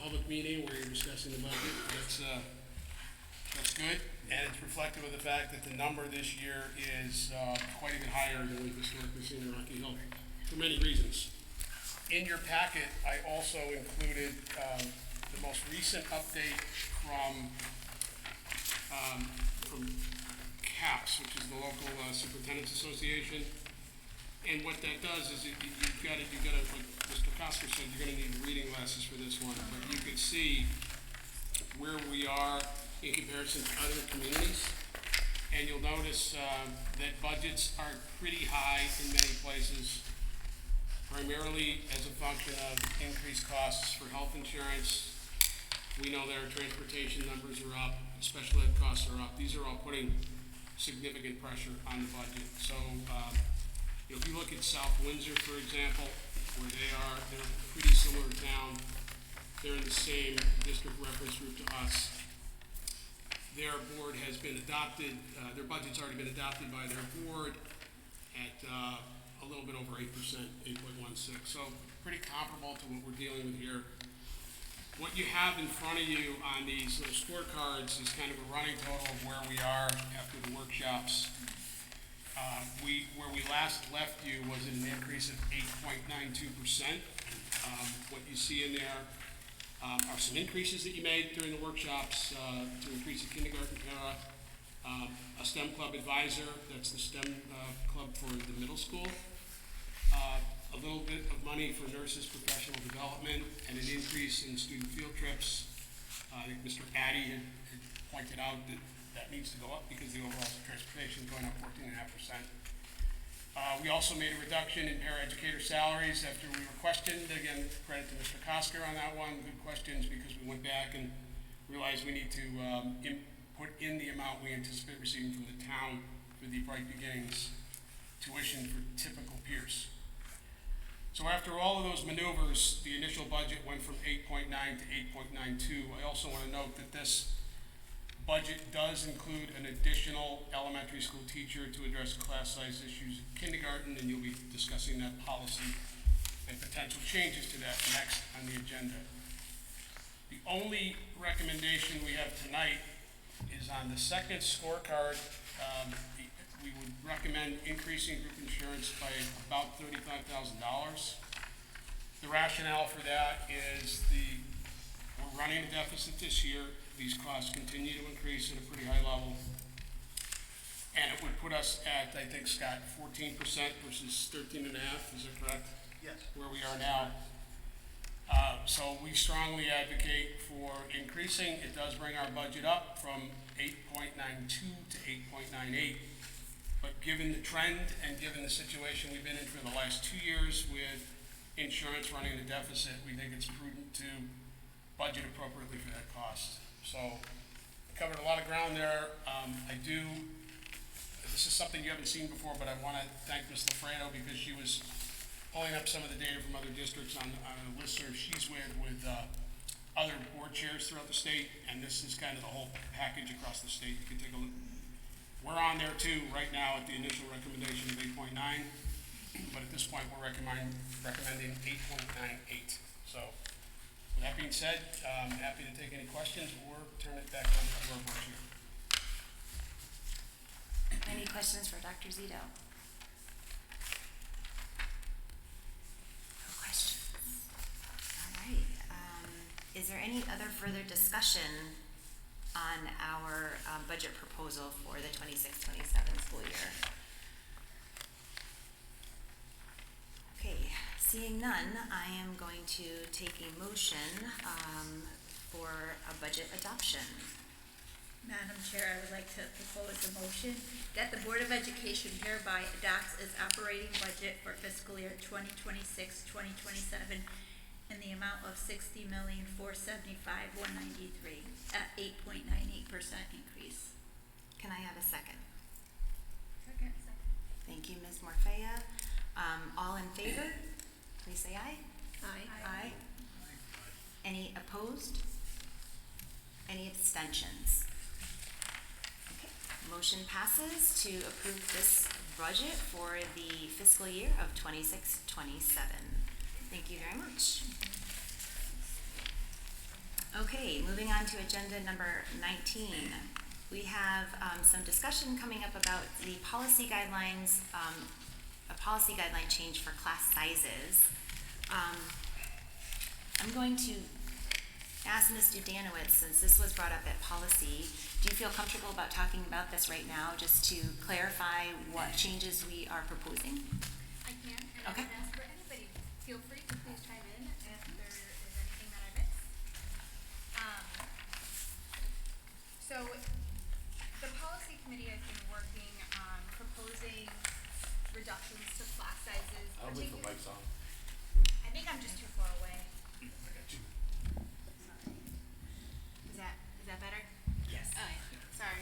public meeting where you're discussing the budget. That's good, and it's reflective of the fact that the number this year is quite even higher than we've historically seen in Rocky Hill, for many reasons. In your packet, I also included the most recent update from CAPS, which is the local Superintendent's Association. And what that does is you've got to, like Mr. Kosker said, you're going to need reading glasses for this one. But you can see where we are in comparison to other communities. And you'll notice that budgets are pretty high in many places, primarily as a function of increased costs for health insurance. We know that our transportation numbers are up, special ed costs are up. These are all putting significant pressure on the budget. So, if you look at South Windsor, for example, where they're a pretty similar town. They're in the same district reference group to us. Their board has been adopted, their budget's already been adopted by their board at a little bit over 8%, 8.16. So pretty comparable to what we're dealing with here. What you have in front of you on these little scorecards is kind of a running total of where we are after the workshops. Where we last left you was an increase of 8.92%. What you see in there are some increases that you made during the workshops to increase the kindergarten para, a STEM club advisor, that's the STEM club for the middle school, a little bit of money for nurses' professional development, and an increase in student field trips. I think Mr. Addy had pointed out that needs to go up because the overall transportation is going up 14.5%. We also made a reduction in paraeducator salaries after we were questioned. Again, credit to Mr. Kosker on that one. Good questions, because we went back and realized we need to put in the amount we anticipate receiving from the town for the Bright Beginnings tuition for typical peers. So after all of those maneuvers, the initial budget went from 8.9 to 8.92. I also want to note that this budget does include an additional elementary school teacher to address class size issues in kindergarten, and you'll be discussing that policy and potential changes to that next on the agenda. The only recommendation we have tonight is on the second scorecard. We would recommend increasing group insurance by about $35,000. The rationale for that is we're running a deficit this year. These costs continue to increase at a pretty high level. And it would put us at, I think, Scott, 14% versus 13.5%, is that correct? Yes. Where we are now. So we strongly advocate for increasing. It does bring our budget up from 8.92 to 8.98. But given the trend and given the situation we've been in for the last 2 years with insurance running a deficit, we think it's prudent to budget appropriately for that cost. So covered a lot of ground there. This is something you haven't seen before, but I want to thank Ms. Lafredo because she was pulling up some of the data from other districts on a listserv she's with other board chairs throughout the state, and this is kind of the whole package across the state. You can take a look. We're on there too right now at the initial recommendation of 8.9, but at this point we're recommending 8.98. So with that being said, I'm happy to take any questions or turn it back over to our board chair. Any questions for Dr. Zito? No questions. All right. Is there any other further discussion on our budget proposal for the 26-27 school year? Okay, seeing none, I am going to take a motion for a budget adoption. Madam Chair, I would like to propose a motion that the Board of Education hereby adopts its operating budget for fiscal year 2026-2027 in the amount of $60,475,193 at 8.98% increase. Can I have a second? Second. Thank you, Ms. Morfea. All in favor, please say aye. Aye. Aye. Any opposed? Any abstentions? Okay, motion passes to approve this budget for the fiscal year of 26-27. Thank you very much. Okay, moving on to agenda number 19. We have some discussion coming up about the policy guidelines, a policy guideline change for class sizes. I'm going to ask Ms. Dudanowitz, since this was brought up at policy, do you feel comfortable about talking about this right now, just to clarify what changes we are proposing? I can, and Okay. I would ask for anybody, feel free to please chime in if there is anything that I missed. So, the policy committee has been working on proposing reductions to class sizes. I'll wait for mic's on. I think I'm just too far away. I got you. Is that better? Yes. Oh, yeah. Sorry.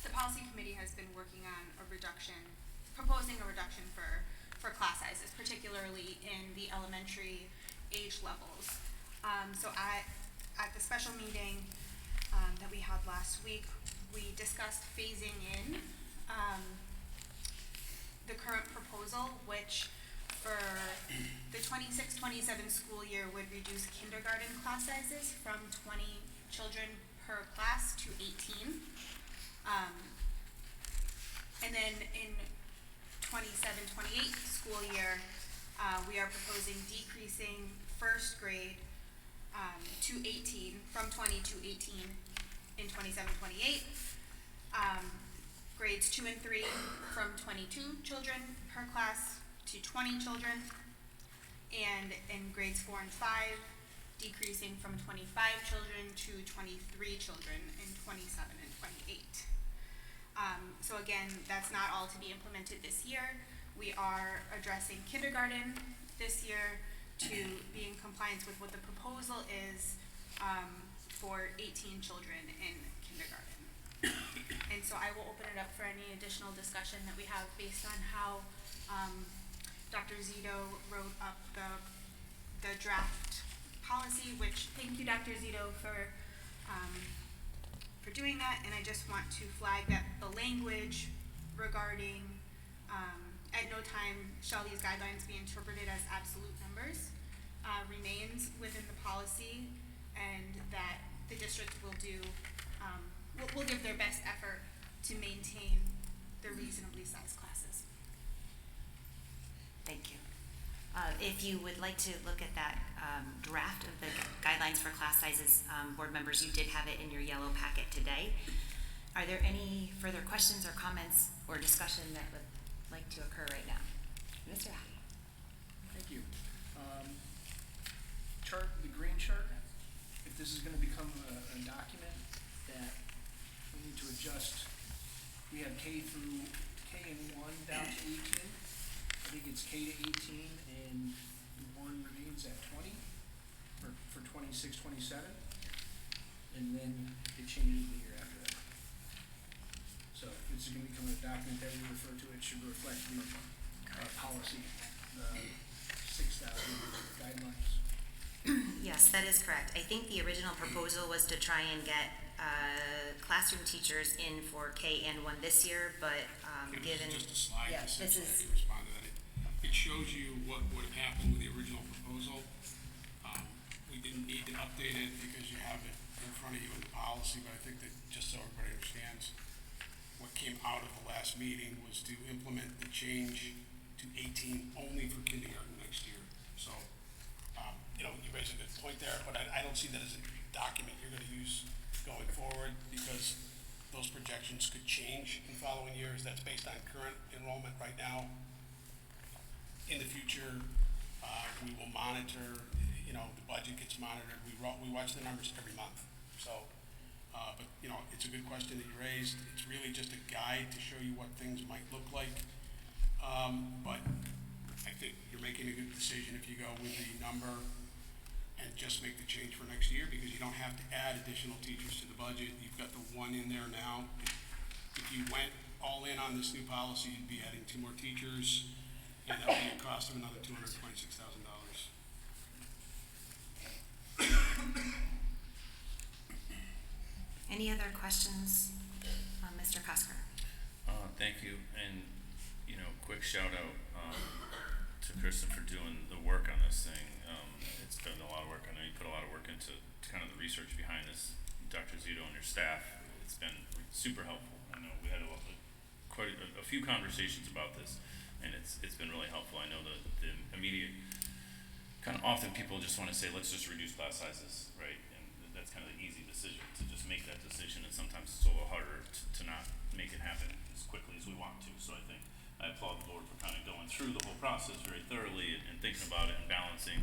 The policy committee has been working on proposing a reduction for class sizes, particularly in the elementary age levels. So at the special meeting that we had last week, we discussed phasing in the current proposal, which for the 26-27 school year would reduce kindergarten class sizes from 20 children per class to 18. And then in 27-28 school year, we are proposing decreasing first grade to 18, from 20 to 18 in 27-28. Grades 2 and 3 from 22 children per class to 20 children, and in grades 4 and 5, decreasing from 25 children to 23 children in 27 and 28. So again, that's not all to be implemented this year. We are addressing kindergarten this year to be in compliance with what the proposal is for 18 children in kindergarten. And so I will open it up for any additional discussion that we have based on how Dr. Zito wrote up the draft policy, which thank you, Dr. Zito, for doing that. And I just want to flag that the language regarding at no time shall these guidelines be interpreted as absolute numbers remains within the policy, and that the district will do will give their best effort to maintain the reasonably sized classes. Thank you. If you would like to look at that draft of the guidelines for class sizes, board members, you did have it in your yellow packet today. Are there any further questions or comments or discussion that would like to occur right now? Mr. Happy. Thank you. Chart, the green chart, if this is going to become a document that we need to adjust, we have K and 1 down to 18. I think it's K to 18 and 1 remains at 20 for 26, 27. And then it changes the year after that. So if this is going to become a document that we refer to, it should reflect the policy, the 6,000 guidelines. Yes, that is correct. I think the original proposal was to try and get classroom teachers in for K and 1 this year, but given Just a slide, yeah, this essentially, is I can respond to that. It shows you what would have happened with the original proposal. We didn't need to update it because you have it in front of you in the policy, but I think that just so everybody understands, what came out of the last meeting was to implement the change to 18 only for kindergarten next year. So, you raise a good point there, but I don't see that as a document you're going to use going forward because those projections could change in following years. That's based on current enrollment right now. In the future, we will monitor, the budget gets monitored. We watch the numbers every month. So, but, it's a good question that you raised. It's really just a guide to show you what things might look like. But I think you're making a good decision if you go with the number and just make the change for next year, because you don't have to add additional teachers to the budget. You've got the 1 in there now. If you went all in on this new policy, you'd be adding 2 more teachers, and that would be a cost of another $226,000. any other questions, Mr. Kosker? Thank you, and, quick shout out to Kristen for doing the work on this thing. It's been a lot of work. I know you put a lot of work into kind of the research behind this, Dr. Zito and your staff. It's been super helpful. I know we had quite a few conversations about this, and it's been really helpful. I know the immediate kind of often people just want to say, let's just reduce class sizes, right? And that's kind of the easy decision to just make that decision, and sometimes it's a little harder to not make it happen as quickly as we want to. So I think I applaud the board for kind of going through the whole process very thoroughly and thinking about it and balancing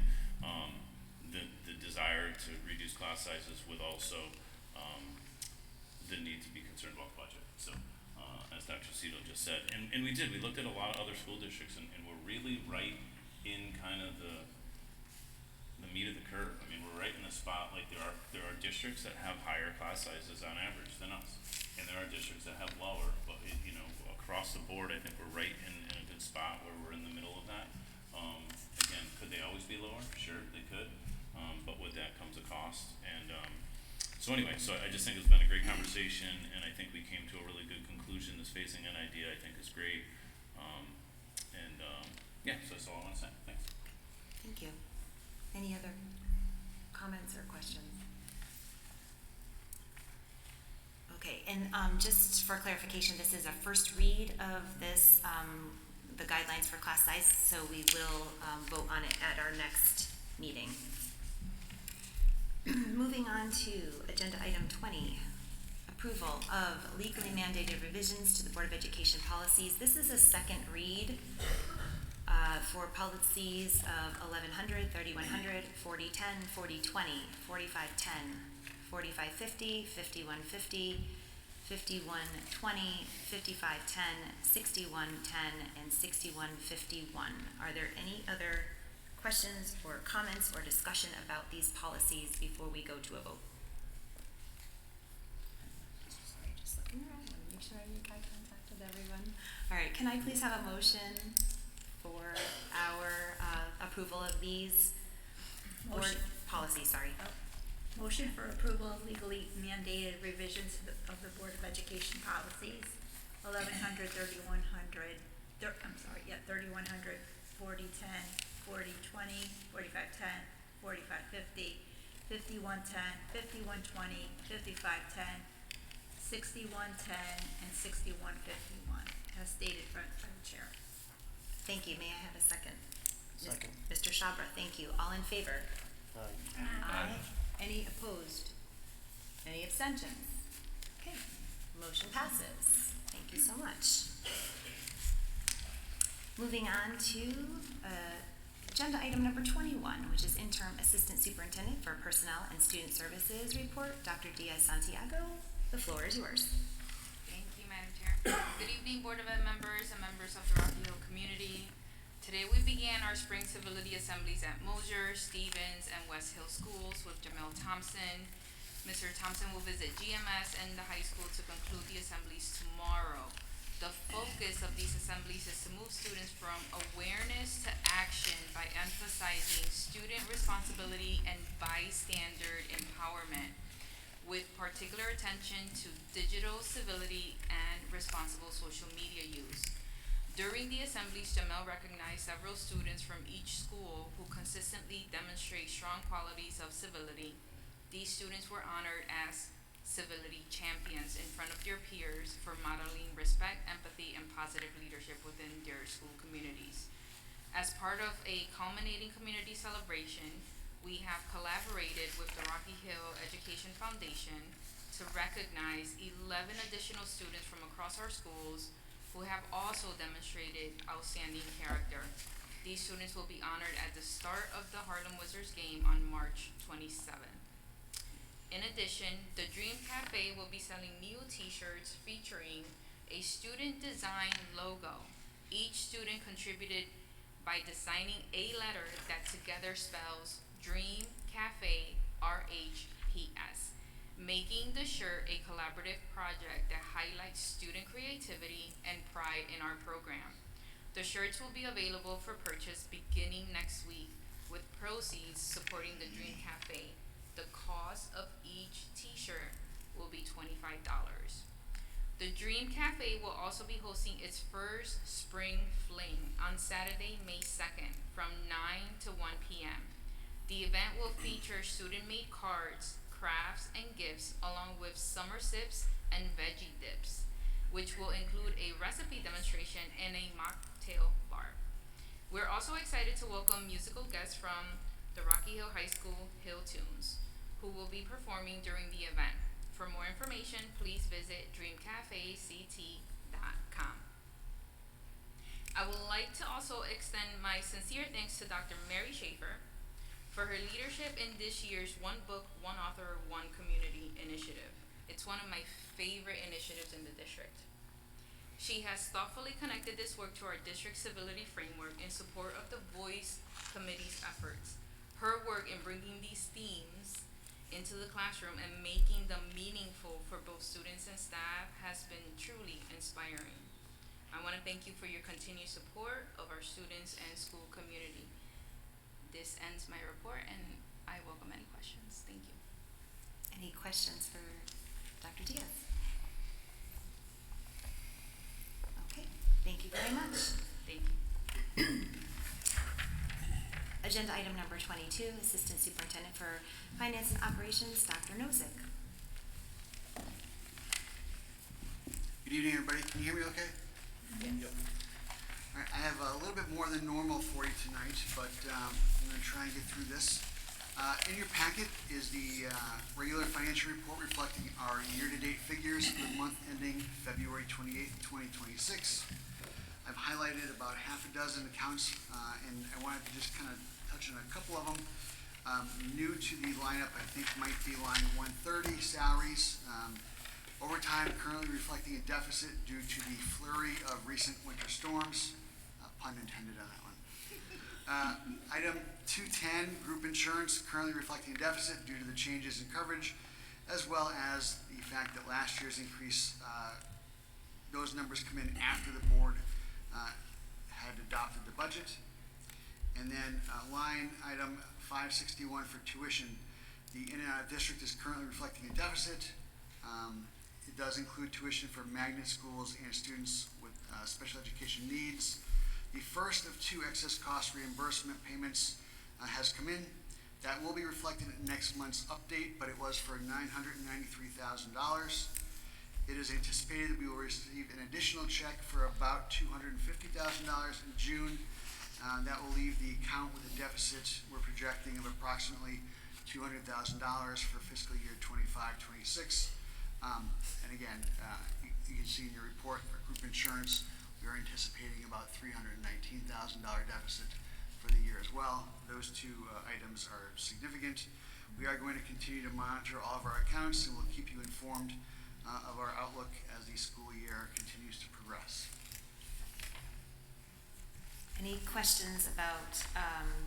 the desire to reduce class sizes with also the need to be concerned about budget. So as Dr. Cito just said, and we looked at a lot of other school districts, and we're really right in kind of the meat of the curve. I mean, we're right in the spot. Like there are districts that have higher class sizes on average than us, and there are districts that have lower. But across the board, I think we're right in a good spot where we're in the middle of that. Again, could they always be lower? Sure, they could. But with that comes a cost. And so anyway, I just think it's been a great conversation, and I think we came to a really good conclusion. This phasing in idea, I think, is great. So that's all I want to say. Thanks. Thank you. Any other comments or questions? Okay, and just for clarification, this is a first read of this, the guidelines for class size, so we will vote on it at our next meeting. Moving on to agenda item 20, approval of legally mandated revisions to the Board of Education policies. This is a second read for policies of 1100, 3100, 4010, 4020, 4510, 4550, 5150, 5120, 5510, 6110, and 6151. Are there any other questions or comments or discussion about these policies before we go to a vote? All right, can I please have a motion for our approval of these board Motion. policies, sorry. Motion for approval of legally mandated revisions of the Board of Education policies, 1100, 3100, 3100, 4010, 4020, 4510, 4550, 5110, 5120, 5510, 6110, and 6151, as stated by the chair. Thank you, may I have a second? Second. Mr. Shabra, thank you. All in favor? Aye. Any opposed? Any abstentions? Okay, motion passes. Thank you so much. Moving on to agenda item number 21, which is interim assistant superintendent for personnel and student services report. Dr. Diaz-Santiago, the floor is yours. Thank you, Madam Chair. Good evening, Board of Ed members and members of the Rocky Hill community. Today we began our spring civility assemblies at Mosier, Stevens, and West Hill schools with Jamel Thompson. Mr. Thompson will visit GMS and the high school to conclude the assemblies tomorrow. The focus of these assemblies is to move students from awareness to action by emphasizing student responsibility and bystander empowerment, with particular attention to digital civility and responsible social media use. During the assemblies, Jamel recognized several students from each school who consistently demonstrate strong qualities of civility. These students were honored as civility champions in front of their peers for modeling respect, empathy, and positive leadership within their school communities. As part of a culminating community celebration, we have collaborated with the Rocky Hill Education Foundation to recognize 11 additional students from across our schools who have also demonstrated outstanding character. These students will be honored at the start of the Harlem Wizards game on March 27th. In addition, the Dream Cafe will be selling new t-shirts featuring a student-designed logo. Each student contributed by designing a letter that together spells Dream Cafe RHPS, making the shirt a collaborative project that highlights student creativity and pride in our program. The shirts will be available for purchase beginning next week, with proceeds supporting the Dream Cafe. The cost of each t-shirt will be $25. The Dream Cafe will also be hosting its first Spring Fling on Saturday, May 2nd from 9 to 1 p.m. The event will feature student-made cards, crafts, and gifts along with summer sips and veggie dips, which will include a recipe demonstration and a mocktail bar. We're also excited to welcome musical guests from the Rocky Hill High School Hill Tunes, who will be performing during the event. For more information, please visit dreamcafect.com. I would like to also extend my sincere thanks to Dr. Mary Schaefer for her leadership in this year's One Book, One Author, One Community initiative. It's one of my favorite initiatives in the district. She has thoughtfully connected this work to our district civility framework in support of the Voice Committee's efforts. Her work in bringing these themes into the classroom and making them meaningful for both students and staff has been truly inspiring. I want to thank you for your continued support of our students and school community. This ends my report, and I welcome any questions. Thank you. Any questions for Dr. Diaz? Okay, thank you very much. Thank you. Agenda item number 22, Assistant Superintendent for Finance and Operations, Dr. Nozick. Good evening, everybody. Can you hear me okay? Yep. All right, I have a little bit more than normal for you tonight, but I'm going to try and get through this. In your packet is the regular financial report reflecting our year-to-date figures for the month ending February 28th, 2026. I've highlighted about half a dozen accounts, and I wanted to just kind of touch on a couple of them. New to the lineup, I think, might be line 130, salaries. Overtime currently reflecting a deficit due to the flurry of recent winter storms. Pun intended on that one. Item 210, group insurance, currently reflecting a deficit due to the changes in coverage, as well as the fact that last year's increase those numbers come in after the board had adopted the budget. And then line item 561 for tuition. The in and out of district is currently reflecting a deficit. It does include tuition for magnet schools and students with special education needs. The first of two excess cost reimbursement payments has come in. That will be reflected in next month's update, but it was for $993,000. It is anticipated that we will receive an additional check for about $250,000 in June. That will leave the account with a deficit we're projecting of approximately $200,000 for fiscal year 25-26. And again, you can see in your report for group insurance, we are anticipating about $319,000 deficit for the year as well. Those two items are significant. We are going to continue to monitor all of our accounts, and we'll keep you informed of our outlook as the school year continues to progress. Any questions about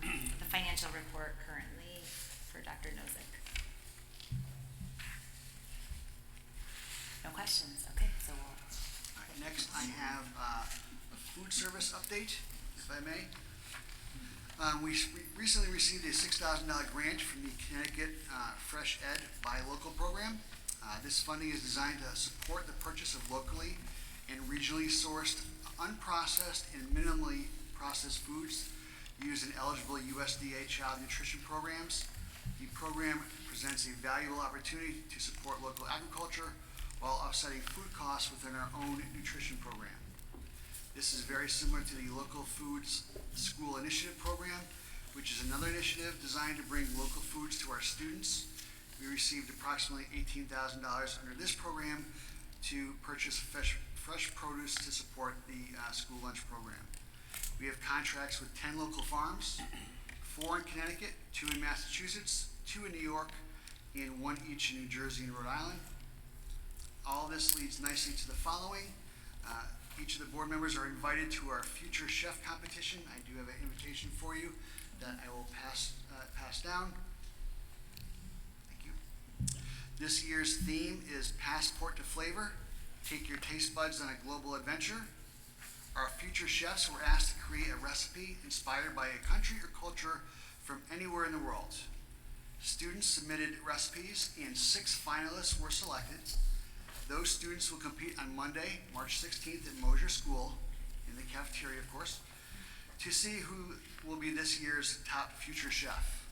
the financial report currently for Dr. Nozick? No questions? Okay, so we'll. All right, next I have a food service update, if I may. We recently received a $6,000 grant from the Connecticut Fresh Ed Buy Local program. This funding is designed to support the purchase of locally and regionally sourced, unprocessed, and minimally processed foods used in eligible USDA child nutrition programs. The program presents a valuable opportunity to support local agriculture while offsetting food costs within our own nutrition program. This is very similar to the Local Foods School Initiative program, which is another initiative designed to bring local foods to our students. We received approximately $18,000 under this program to purchase fresh produce to support the school lunch program. We have contracts with 10 local farms, 4 in Connecticut, 2 in Massachusetts, 2 in New York, and 1 each in New Jersey and Rhode Island. All this leads nicely to the following. Each of the board members are invited to our future chef competition. I do have an invitation for you that I will pass down. Thank you. This year's theme is Passport to Flavor. Take your taste buds on a global adventure. Our future chefs were asked to create a recipe inspired by a country or culture from anywhere in the world. Students submitted recipes and 6 finalists were selected. Those students will compete on Monday, March 16th at Mosier School, in the cafeteria, of course, to see who will be this year's top future chef.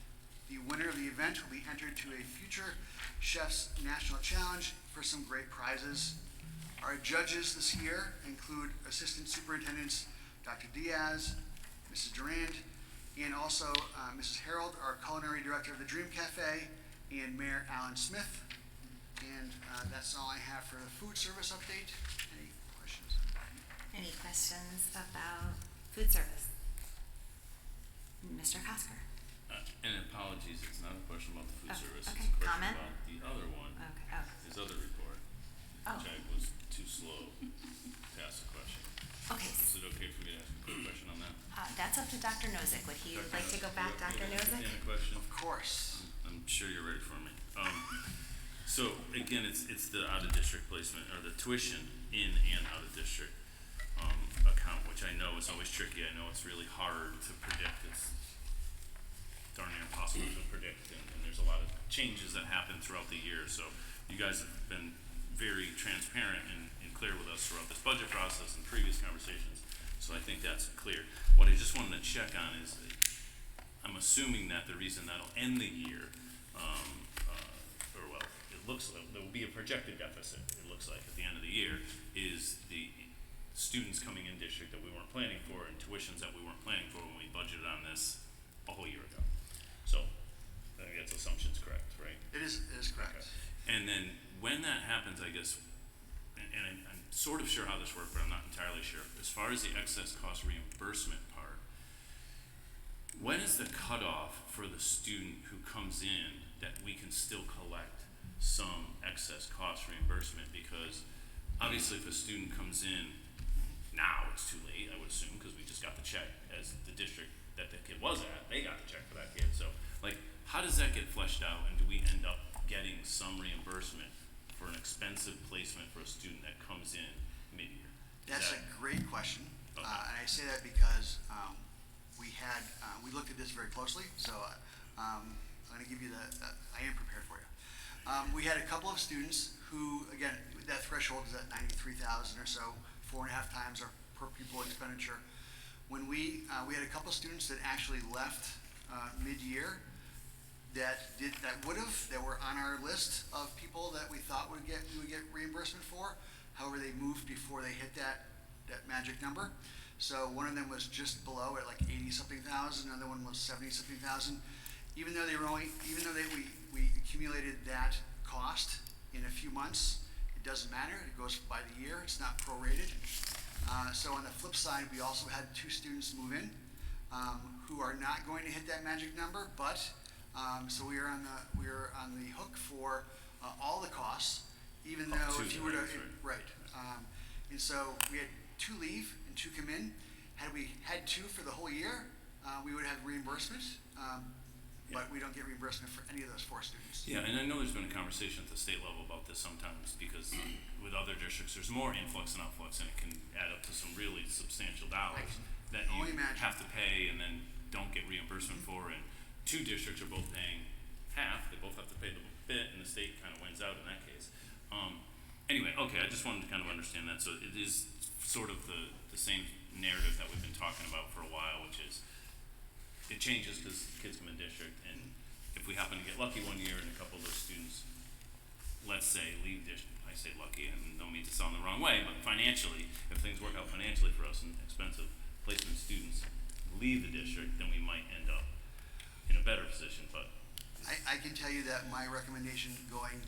The winner of the event will be entered to a Future Chefs National Challenge for some great prizes. Our judges this year include Assistant Superintendents Dr. Diaz, Mrs. Durand, and also Mrs. Harold, our Culinary Director of the Dream Cafe, and Mayor Alan Smith. And that's all I have for the food service update. Any questions? Any questions about food service? Mr. Kosker? And apologies, it's not a question about the food service. Okay. It's a question Comment? about the other one, Okay. Oh. his other report, which I was too slow to ask a question. Okay. Is it okay for me to ask a quick question on that? That's up to Dr. Nozick. Would he like to go back, Dr. Nozick? A question? Of course. I'm sure you're ready for me. So again, it's the out of district placement or the tuition in and out of district account, which I know is always tricky. I know it's really hard to predict. It's darn near impossible to predict, and there's a lot of changes that happen throughout the year. So you guys have been very transparent and clear with us throughout this budget process and previous conversations. So I think that's clear. What I just wanted to check on is, I'm assuming that the reason that'll end the year, it looks like there will be a projected deficit, it looks like, at the end of the year, is the students coming in district that we weren't planning for and tuitions that we weren't planning for when we budgeted on this a whole year ago. So, I think that's assumption's correct, right? It is correct. Okay. And then when that happens, I guess, and I'm sort of sure how this works, but I'm not entirely sure. As far as the excess cost reimbursement part, when is the cutoff for the student who comes in that we can still collect some excess cost reimbursement? Because obviously if a student comes in now, it's too late, I would assume, because we just got the check as the district that the kid was at, they got the check for that kid. So, like, how does that get fleshed out, and do we end up getting some reimbursement for an expensive placement for a student that comes in mid-year? That's a that- great question. Okay. And I say that because we looked at this very closely, so I'm going to give you I am prepared for you. We had a couple of students who, again, that threshold is at 93,000 or so, 4.5 times our per pupil expenditure. When we had a couple of students that actually left mid-year that were on our list of people that we thought we would get reimbursement for. However, they moved before they hit that magic number. So one of them was just below at like 80-something thousand, another one was 70-something thousand. Even though we accumulated that cost in a few months, it doesn't matter. It goes by the year. It's not prorated. So on the flip side, we also had 2 students move in who are not going to hit that magic number, but so we are on the hook for all the costs, even Up though to if you the were to rates, right. and so we had 2 leave and 2 come in. Had we had 2 for the whole year, we would have reimbursement, but we don't get reimbursement for any of those 4 students. Yeah, and I know there's been a conversation at the state level about this sometimes, because with other districts, there's more influx and outflux, and it can add up to some really substantial dollars that you only imagine. have to pay and then don't get reimbursement for, and 2 districts are both paying half. They both have to pay the bit, and the state kind of wins out in that case. Anyway, okay, I just wanted to kind of understand that. So it is sort of the same narrative that we've been talking about for a while, which is it changes because kids come in district, and if we happen to get lucky one year and a couple of those students, let's say, leave district, I say lucky, and don't mean to sound the wrong way, but financially, if things work out financially for us and expensive placement students leave the district, then we might end up in a better position, but. I can tell you that my recommendation going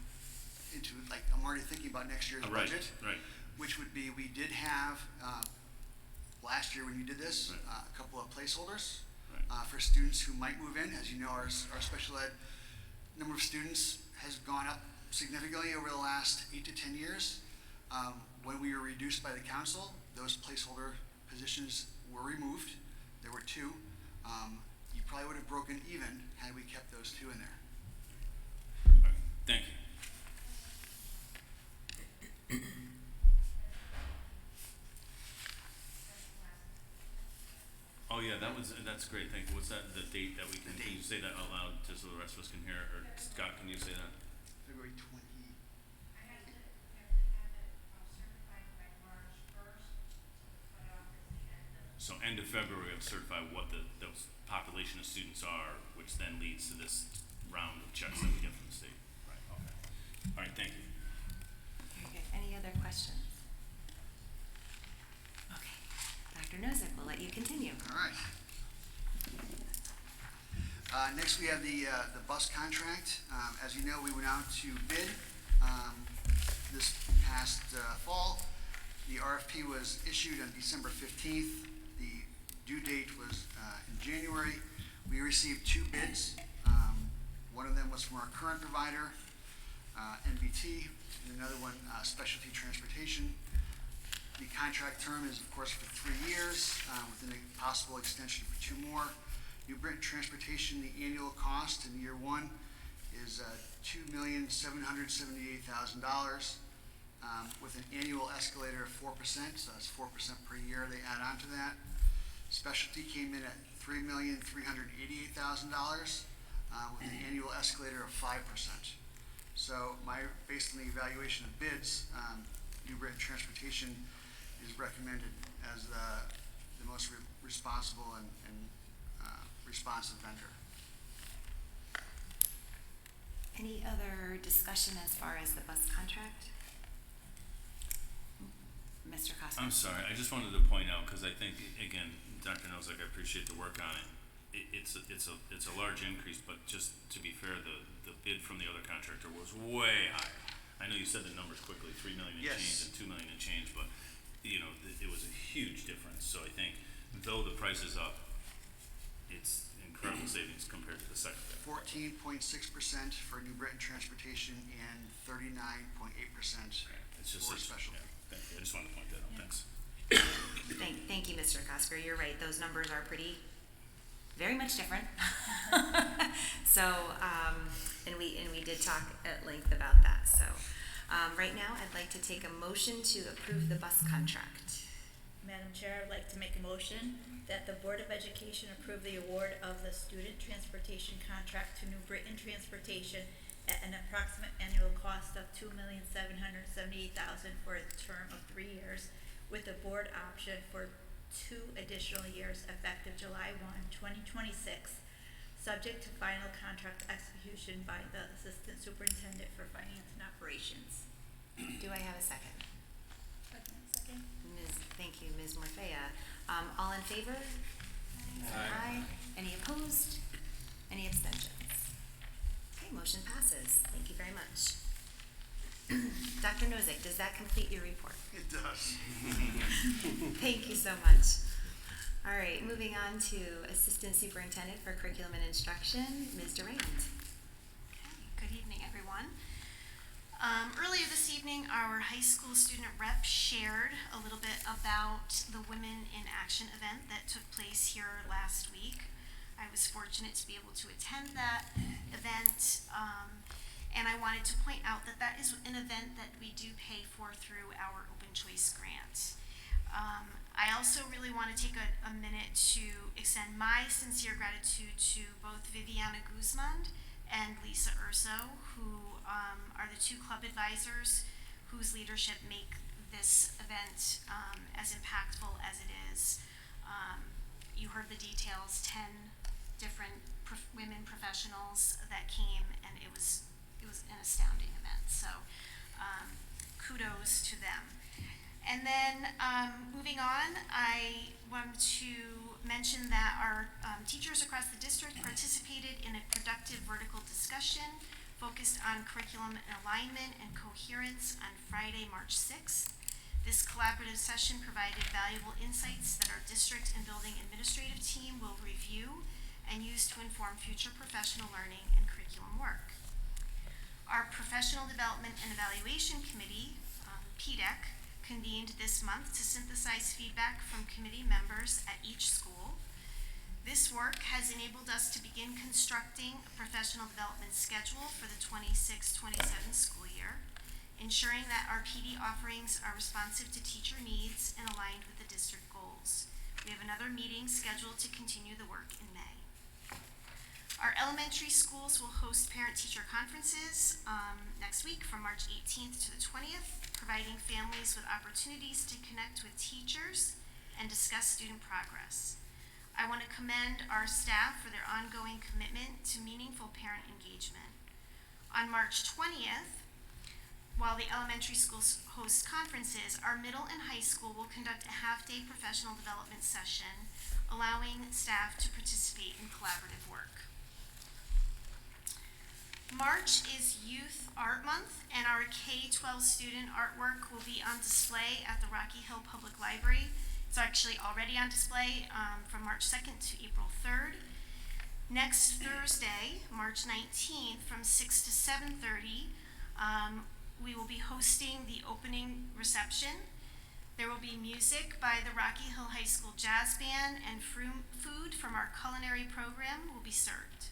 into, like, I'm already thinking about next year's Right, budget, right. which would be, we did have, last year when you did this, Right. a couple of placeholders Right. for students who might move in. As you know, our special ed number of students has gone up significantly over the last 8 to 10 years. When we were reduced by the council, those placeholder positions were removed. There were 2. You probably would have broken even had we kept those 2 in there. Okay, thank you. Oh yeah, that's great. Thank you. What's that? The date that we can you say that out loud just so the rest of us can hear? Or Scott, can you say that? February 20. So end of February, I'll certify what those population of students are, which then leads to this round of checks that we get from the state. Right. Okay. All right. Thank you. Very good. Any other questions? Okay. Dr. Nozick, we'll let you continue. All right. Next, we have the bus contract. As you know, we went out to bid this past fall. The RFP was issued on December 15th. The due date was in January. We received 2 bids. One of them was from our current provider, NBT, and another one, Specialty Transportation. The contract term is, of course, for 3 years, with a possible extension for 2 more. New Britain Transportation, the annual cost in year 1 is $2,778,000, with an annual escalator of 4%, so that's 4% per year they add on to that. Specialty came in at $3,388,000, with an annual escalator of 5%. So based on the evaluation of bids, New Britain Transportation is recommended as the most responsible and responsive vendor. Any other discussion as far as the bus contract? Mr. Costa? I'm sorry. I just wanted to point out, because I think, again, Dr. Nozick, I appreciate the work on it. It's a large increase, but just to be fair, the bid from the other contractor was way higher. I know you said the numbers quickly, 3 million and Yes. change and 2 million and change, but it was a huge difference. So I think though the price is up, it's incredible savings compared to the second bid. 14.6% for New Britain Transportation and 39.8% It's just for such, Specialty. yeah, thank you. I just wanted to point that out. Thanks. Thank you, Mr. Kosker. You're right. Those numbers are very much different. So, and we did talk at length about that. So, Right now, I'd like to take a motion to approve the bus contract. Madam Chair, I'd like to make a motion that the Board of Education approve the award of the student transportation contract to New Britain Transportation at an approximate annual cost of $2,778,000 for a term of 3 years, with the board option for 2 additional years effective July 1, 2026, subject to final contract execution by the Assistant Superintendent for Finance and Operations. Do I have a second? Second. Thank you, Ms. Morfea. All in favor? Aye. Any opposed? Any abstentions? Okay, motion passes. Thank you very much. Dr. Nozick, does that complete your report? It does. Thank you so much. All right, moving on to Assistant Superintendent for Curriculum and Instruction, Ms. Durand. Good evening, everyone. Earlier this evening, our high school student rep shared a little bit about the Women in Action event that took place here last week. I was fortunate to be able to attend that event, and I wanted to point out that that is an event that we do pay for through our Open Choice Grant. I also really want to take a minute to extend my sincere gratitude to both Viviana Guzman and Lisa Urso, who are the 2 club advisors whose leadership make this event as impactful as it is. You heard the details, 10 different women professionals that came, and it was an astounding event. So kudos to them. And then moving on, I want to mention that our teachers across the district participated in a productive vertical discussion focused on curriculum and alignment and coherence on Friday, March 6th. This collaborative session provided valuable insights that our district and building administrative team will review and use to inform future professional learning and curriculum work. Our Professional Development and Evaluation Committee, PDEC, convened this month to synthesize feedback from committee members at each school. This work has enabled us to begin constructing a professional development schedule for the 26-27 school year, ensuring that our PD offerings are responsive to teacher needs and aligned with the district goals. We have another meeting scheduled to continue the work in May. Our elementary schools will host parent-teacher conferences next week from March 18th to the 20th, providing families with opportunities to connect with teachers and discuss student progress. I want to commend our staff for their ongoing commitment to meaningful parent engagement. On March 20th, while the elementary schools host conferences, our middle and high school will conduct a half-day professional development session, allowing staff to participate in collaborative work. March is Youth Art Month, and our K-12 student artwork will be on display at the Rocky Hill Public Library. It's actually already on display from March 2nd to April 3rd. Next Thursday, March 19th, from 6 to 7:30, we will be hosting the opening reception. There will be music by the Rocky Hill High School Jazz Band, and food from our culinary program will be served.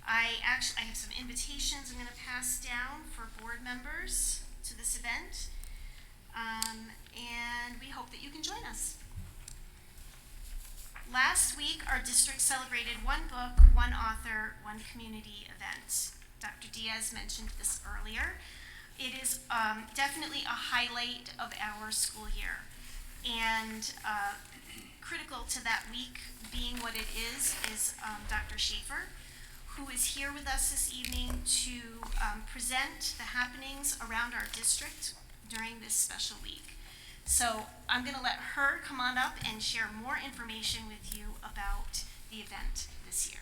I have some invitations I'm going to pass down for board members to this event, and we hope that you can join us. Last week, our district celebrated One Book, One Author, One Community event. Dr. Diaz mentioned this earlier. It is definitely a highlight of our school year, and critical to that week being what it is Dr. Schaefer, who is here with us this evening to present the happenings around our district during this special week. So I'm going to let her come on up and share more information with you about the event this year.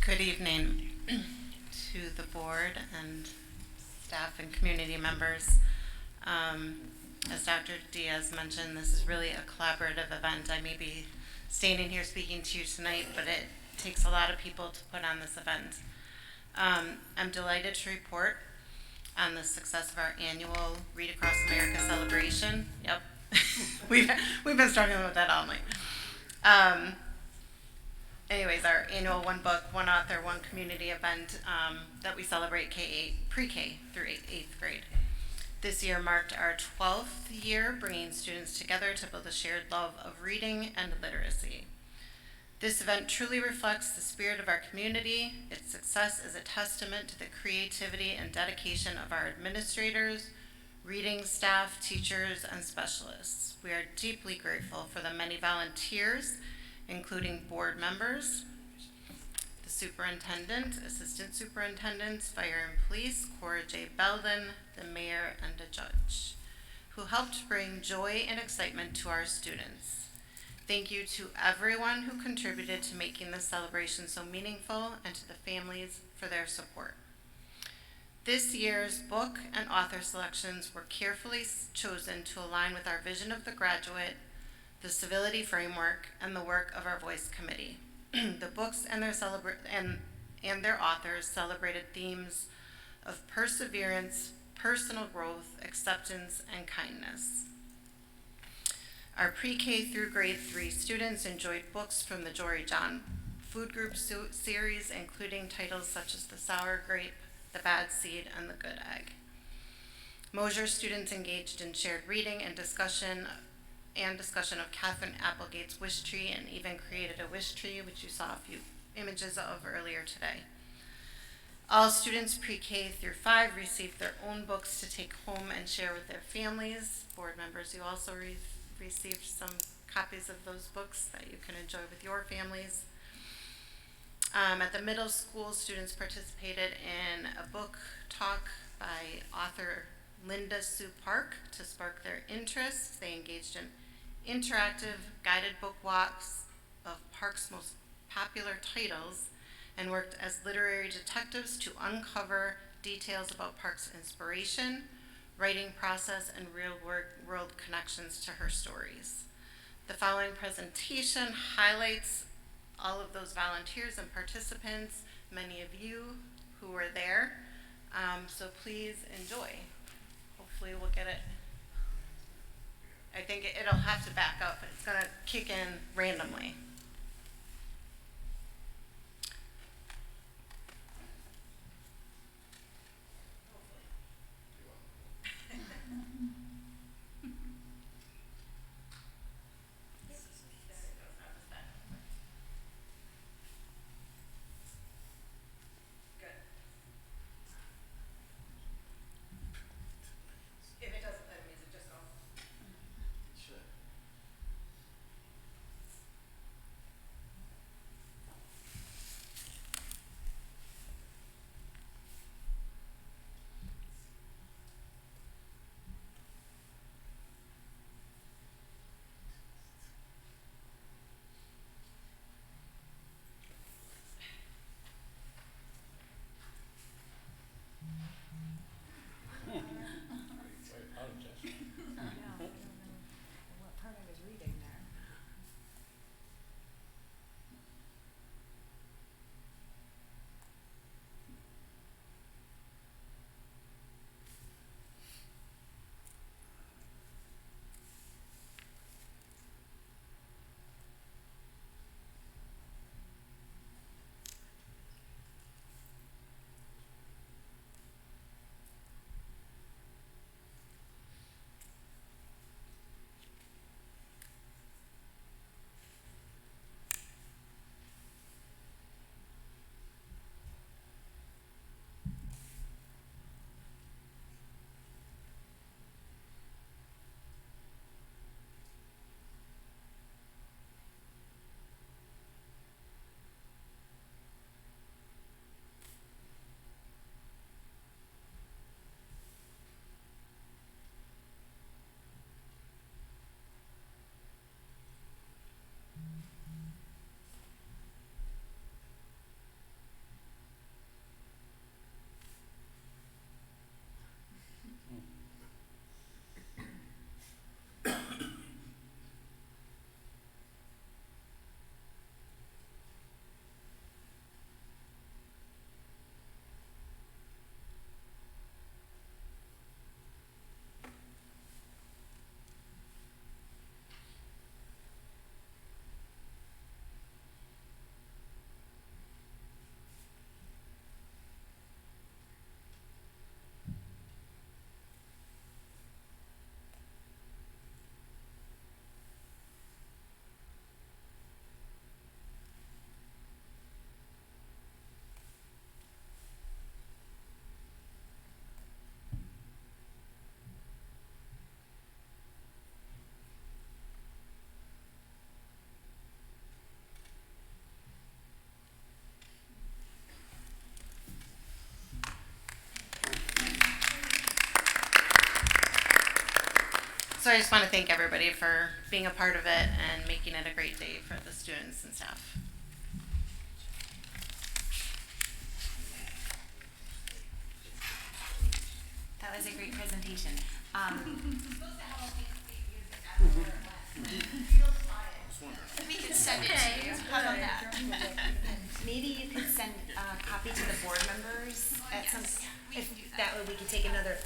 Good evening to the board and staff and community members. As Dr. Diaz mentioned, this is really a collaborative event. I may be standing here speaking to you tonight, but it takes a lot of people to put on this event. I'm delighted to report on the success of our annual Read Across America celebration. Yep, We've been struggling with that all night. Anyways, our annual one book, one author, one community event that we celebrate pre-K through eighth grade. This year marked our 12th year bringing students together to build a shared love of reading and literacy. This event truly reflects the spirit of our community. Its success is a testament to the creativity and dedication of our administrators, reading staff, teachers, and specialists. We are deeply grateful for the many volunteers, including board members, the superintendent, assistant superintendents, fire and police, Cora J. Belden, the mayor, and a judge, who helped bring joy and excitement to our students. Thank you to everyone who contributed to making this celebration so meaningful and to the families for their support. This year's book and author selections were carefully chosen to align with our vision of the graduate, the civility framework, and the work of our Voice Committee. The books and their authors celebrated themes of perseverance, personal growth, acceptance, and kindness. Our pre-K through grade 3 students enjoyed books from the Jory John Food Group series, including titles such as The Sour Grape, The Bad Seed, and The Good Egg. Mosier students engaged in shared reading and discussion of Catherine Applegate's Wish Tree, and even created a wish tree, which you saw a few images of earlier today. All students pre-K through 5 received their own books to take home and share with their families. Board members, you also received some copies of those books that you can enjoy with your families. At the middle school, students participated in a book talk by author Linda Sue Park to spark their interest. They engaged in interactive guided book walks of Park's most popular titles and worked as literary detectives to uncover details about Park's inspiration, writing process, and real-world connections to her stories. The following presentation highlights all of those volunteers and participants, many of you who were there. So please enjoy. Hopefully we'll get it. I think it'll have to back up. It's going to kick in randomly. If it doesn't, that means it just goes. It should. So I just want to thank everybody for being a part of it and making it a great day for the students and staff. That was a great presentation. We can send it to you. How about that? Maybe you could send a copy to the board members at some, we if can do that way we could take another,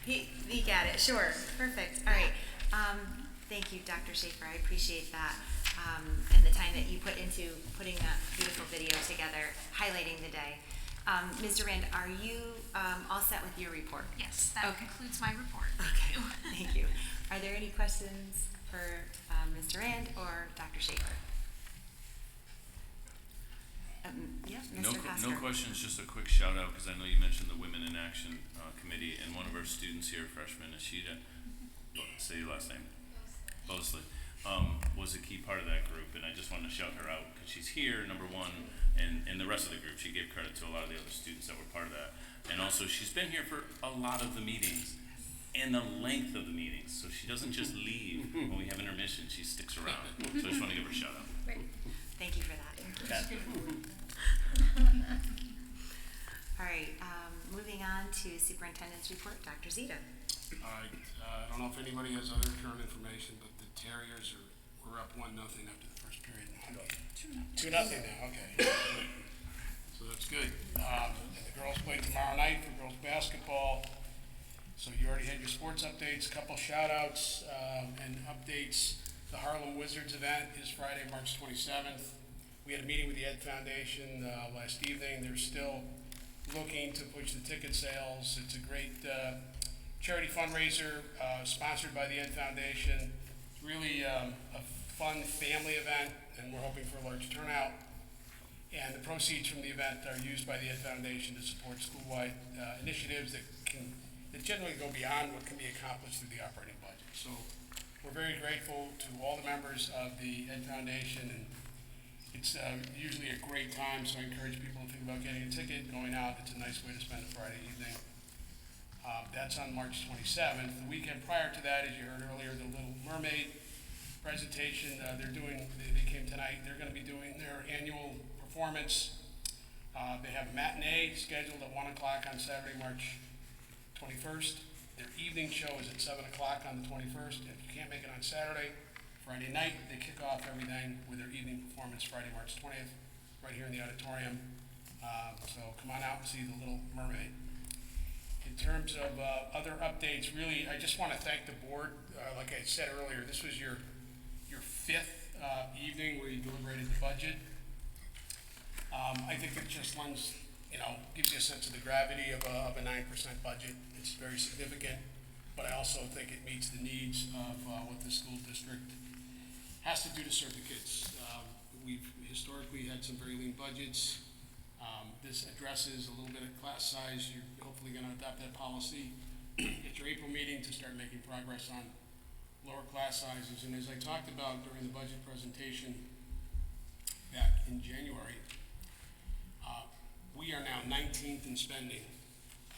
we got it, sure, perfect, all right. Thank you, Dr. Schaefer, I appreciate that, and the time that you put into putting that beautiful video together, highlighting the day. Ms. Durand, are you all set with your report? Yes, that Okay. concludes my report. Okay, thank you. Are there any questions for Ms. Durand or Dr. Schaefer? Yeah, Mr. Costa. No questions, just a quick shout out, because I know you mentioned the Women in Action Committee, and one of our students here, freshman Ashita, say your last name, Bosley, was a key part of that group, and I just wanted to shout her out, because she's here, number one, and the rest of the group, she gave credit to a lot of the other students that were part of that, and also she's been here for a lot of the meetings, and the length of the meetings, so she doesn't just leave when we have intermission, she sticks around, so I just want to give her a shout out. Thank you for that. All right, moving on to Superintendent's report, Dr. Zito. All right, I don't know if anybody has other current information, but the Terriers we're up 1-0 after the first period. 2-0 now, okay. So that's good. And the girls play tomorrow night for girls basketball. So you already had your sports updates, a couple shout outs and updates. The Harlem Wizards event is Friday, March 27th. We had a meeting with the Ed Foundation last evening. They're still looking to push the ticket sales. It's a great charity fundraiser sponsored by the Ed Foundation. It's really a fun family event, and we're hoping for a large turnout. And the proceeds from the event are used by the Ed Foundation to support school-wide initiatives that generally go beyond what can be accomplished through the operating budget. So we're very grateful to all the members of the Ed Foundation, and it's usually a great time, so I encourage people to think about getting a ticket, going out. It's a nice way to spend a Friday evening. That's on March 27th. The weekend prior to that, as you heard earlier, the Little Mermaid presentation, they came tonight. They're going to be doing their annual performance. They have a matinee scheduled at 1 o'clock on Saturday, March 21st. Their evening show is at 7 o'clock on the 21st. If you can't make it on Saturday, Friday night, they kick off everything with their evening performance Friday, March 20th, right here in the auditorium. So come on out and see The Little Mermaid. In terms of other updates, really, I just want to thank the board. Like I said earlier, this was your fifth evening where you deliberated the budget. I think it just gives you a sense of the gravity of a 9% budget. It's very significant, but I also think it meets the needs of what the school district has to do to serve the kids. We've historically had some very lean budgets. This addresses a little bit of class size. You're hopefully going to adopt that policy at your April meeting to start making progress on lower class sizes. And as I talked about during the budget presentation back in January, we are now 19th in spending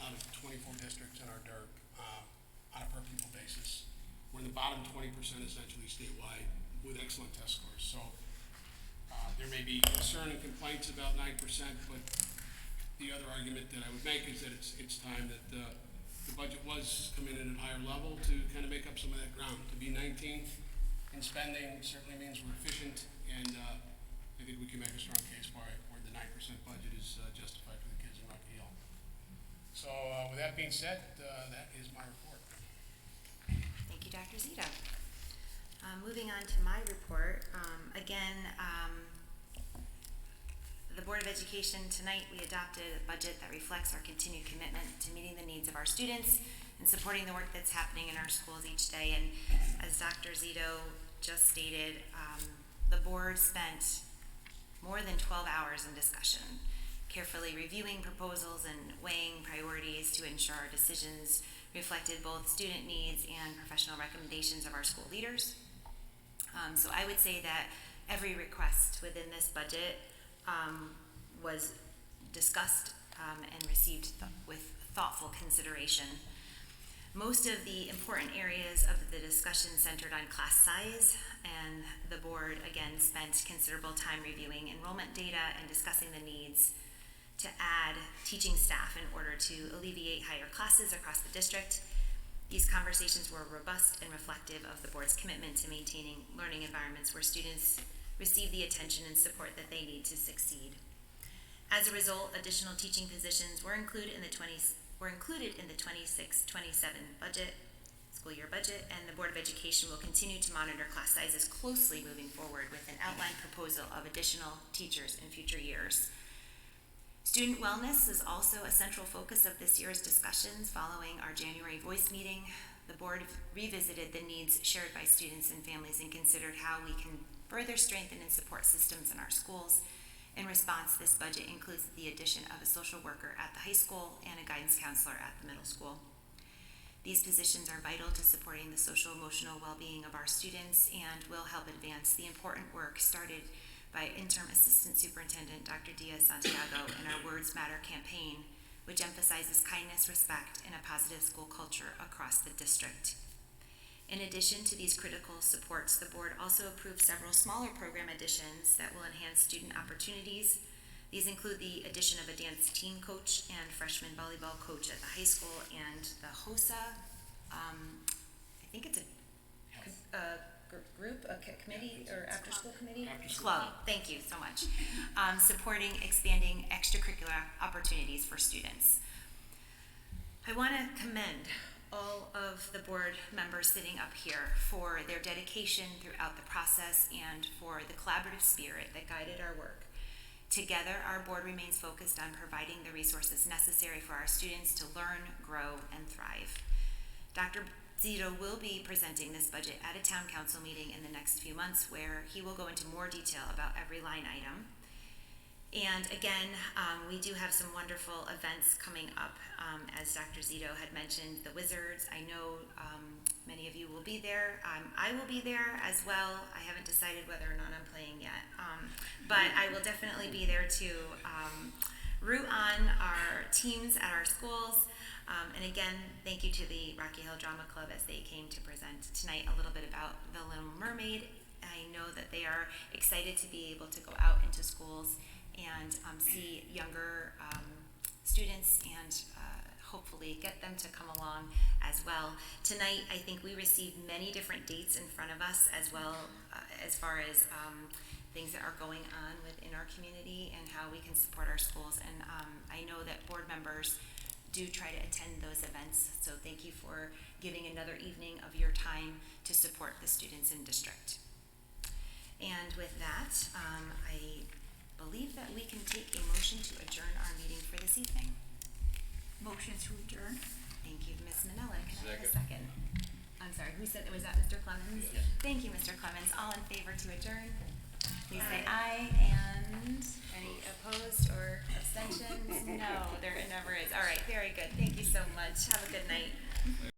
out of 24 districts in our DIRG on a per pupil basis. We're in the bottom 20% essentially statewide with excellent test scores. So there may be concern and complaints about 9%, but the other argument that I would make is that it's time that the budget was coming in at a higher level to kind of make up some of that ground. To be 19th in spending certainly means we're efficient, and I think we can make a strong case for it where the 9% budget is justified for the kids in Rocky Hill. So with that being said, that is my report. Thank you, Dr. Zito. Moving on to my report, the Board of Education, tonight we adopted a budget that reflects our continued commitment to meeting the needs of our students and supporting the work that's happening in our schools each day. And as Dr. Zito just stated, the board spent more than 12 hours in discussion, carefully reviewing proposals and weighing priorities to ensure our decisions reflected both student needs and professional recommendations of our school leaders. So I would say that every request within this budget was discussed and received with thoughtful consideration. Most of the important areas of the discussion centered on class size, and the board again spent considerable time reviewing enrollment data and discussing the needs to add teaching staff in order to alleviate higher classes across the district. These conversations were robust and reflective of the board's commitment to maintaining learning environments where students receive the attention and support that they need to succeed. As a result, additional teaching positions were included in the 26-27 school year budget, and the Board of Education will continue to monitor class sizes closely moving forward with an outlined proposal of additional teachers in future years. Student wellness is also a central focus of this year's discussions. Following our January voice meeting, the board revisited the needs shared by students and families and considered how we can further strengthen and support systems in our schools. In response, this budget includes the addition of a social worker at the high school and a guidance counselor at the middle school. These positions are vital to supporting the social emotional well-being of our students and will help advance the important work started by Interim Assistant Superintendent Dr. Diaz-Santiago in our Words Matter campaign, which emphasizes kindness, respect, and a positive school culture across the district. In addition to these critical supports, the board also approved several smaller program additions that will enhance student opportunities. These include the addition of a dance team coach and freshman volleyball coach at the high school, and the HOSA, I think it's a group, a committee, or after-school committee? Club, thank you so much. Supporting expanding extracurricular opportunities for students. I want to commend all of the board members sitting up here for their dedication throughout the process and for the collaborative spirit that guided our work. Together, our board remains focused on providing the resources necessary for our students to learn, grow, and thrive. Dr. Zito will be presenting this budget at a town council meeting in the next few months where he will go into more detail about every line item. And again, we do have some wonderful events coming up. As Dr. Zito had mentioned, the Wizards, I know many of you will be there. I will be there as well. I haven't decided whether or not I'm playing yet, but I will definitely be there to root on our teams at our schools. And again, thank you to the Rocky Hill Drama Club as they came to present tonight a little bit about The Little Mermaid. I know that they are excited to be able to go out into schools and see younger students and hopefully get them to come along as well. Tonight, I think we received many different dates in front of us as well as far as things that are going on within our community and how we can support our schools. And I know that board members do try to attend those events, so thank you for giving another evening of your time to support the students in district. And with that, I believe that we can take a motion to adjourn our meeting for this evening. Motion to adjourn. Thank you, Ms. Manella. Can I have a second? I'm sorry, who said it? Was that Mr. Clemens? Yes. Thank you, Mr. Clemens. All in favor to adjourn? Please say aye. And any opposed or abstentions? No, there never is. All right, very good. Thank you so much. Have a good night.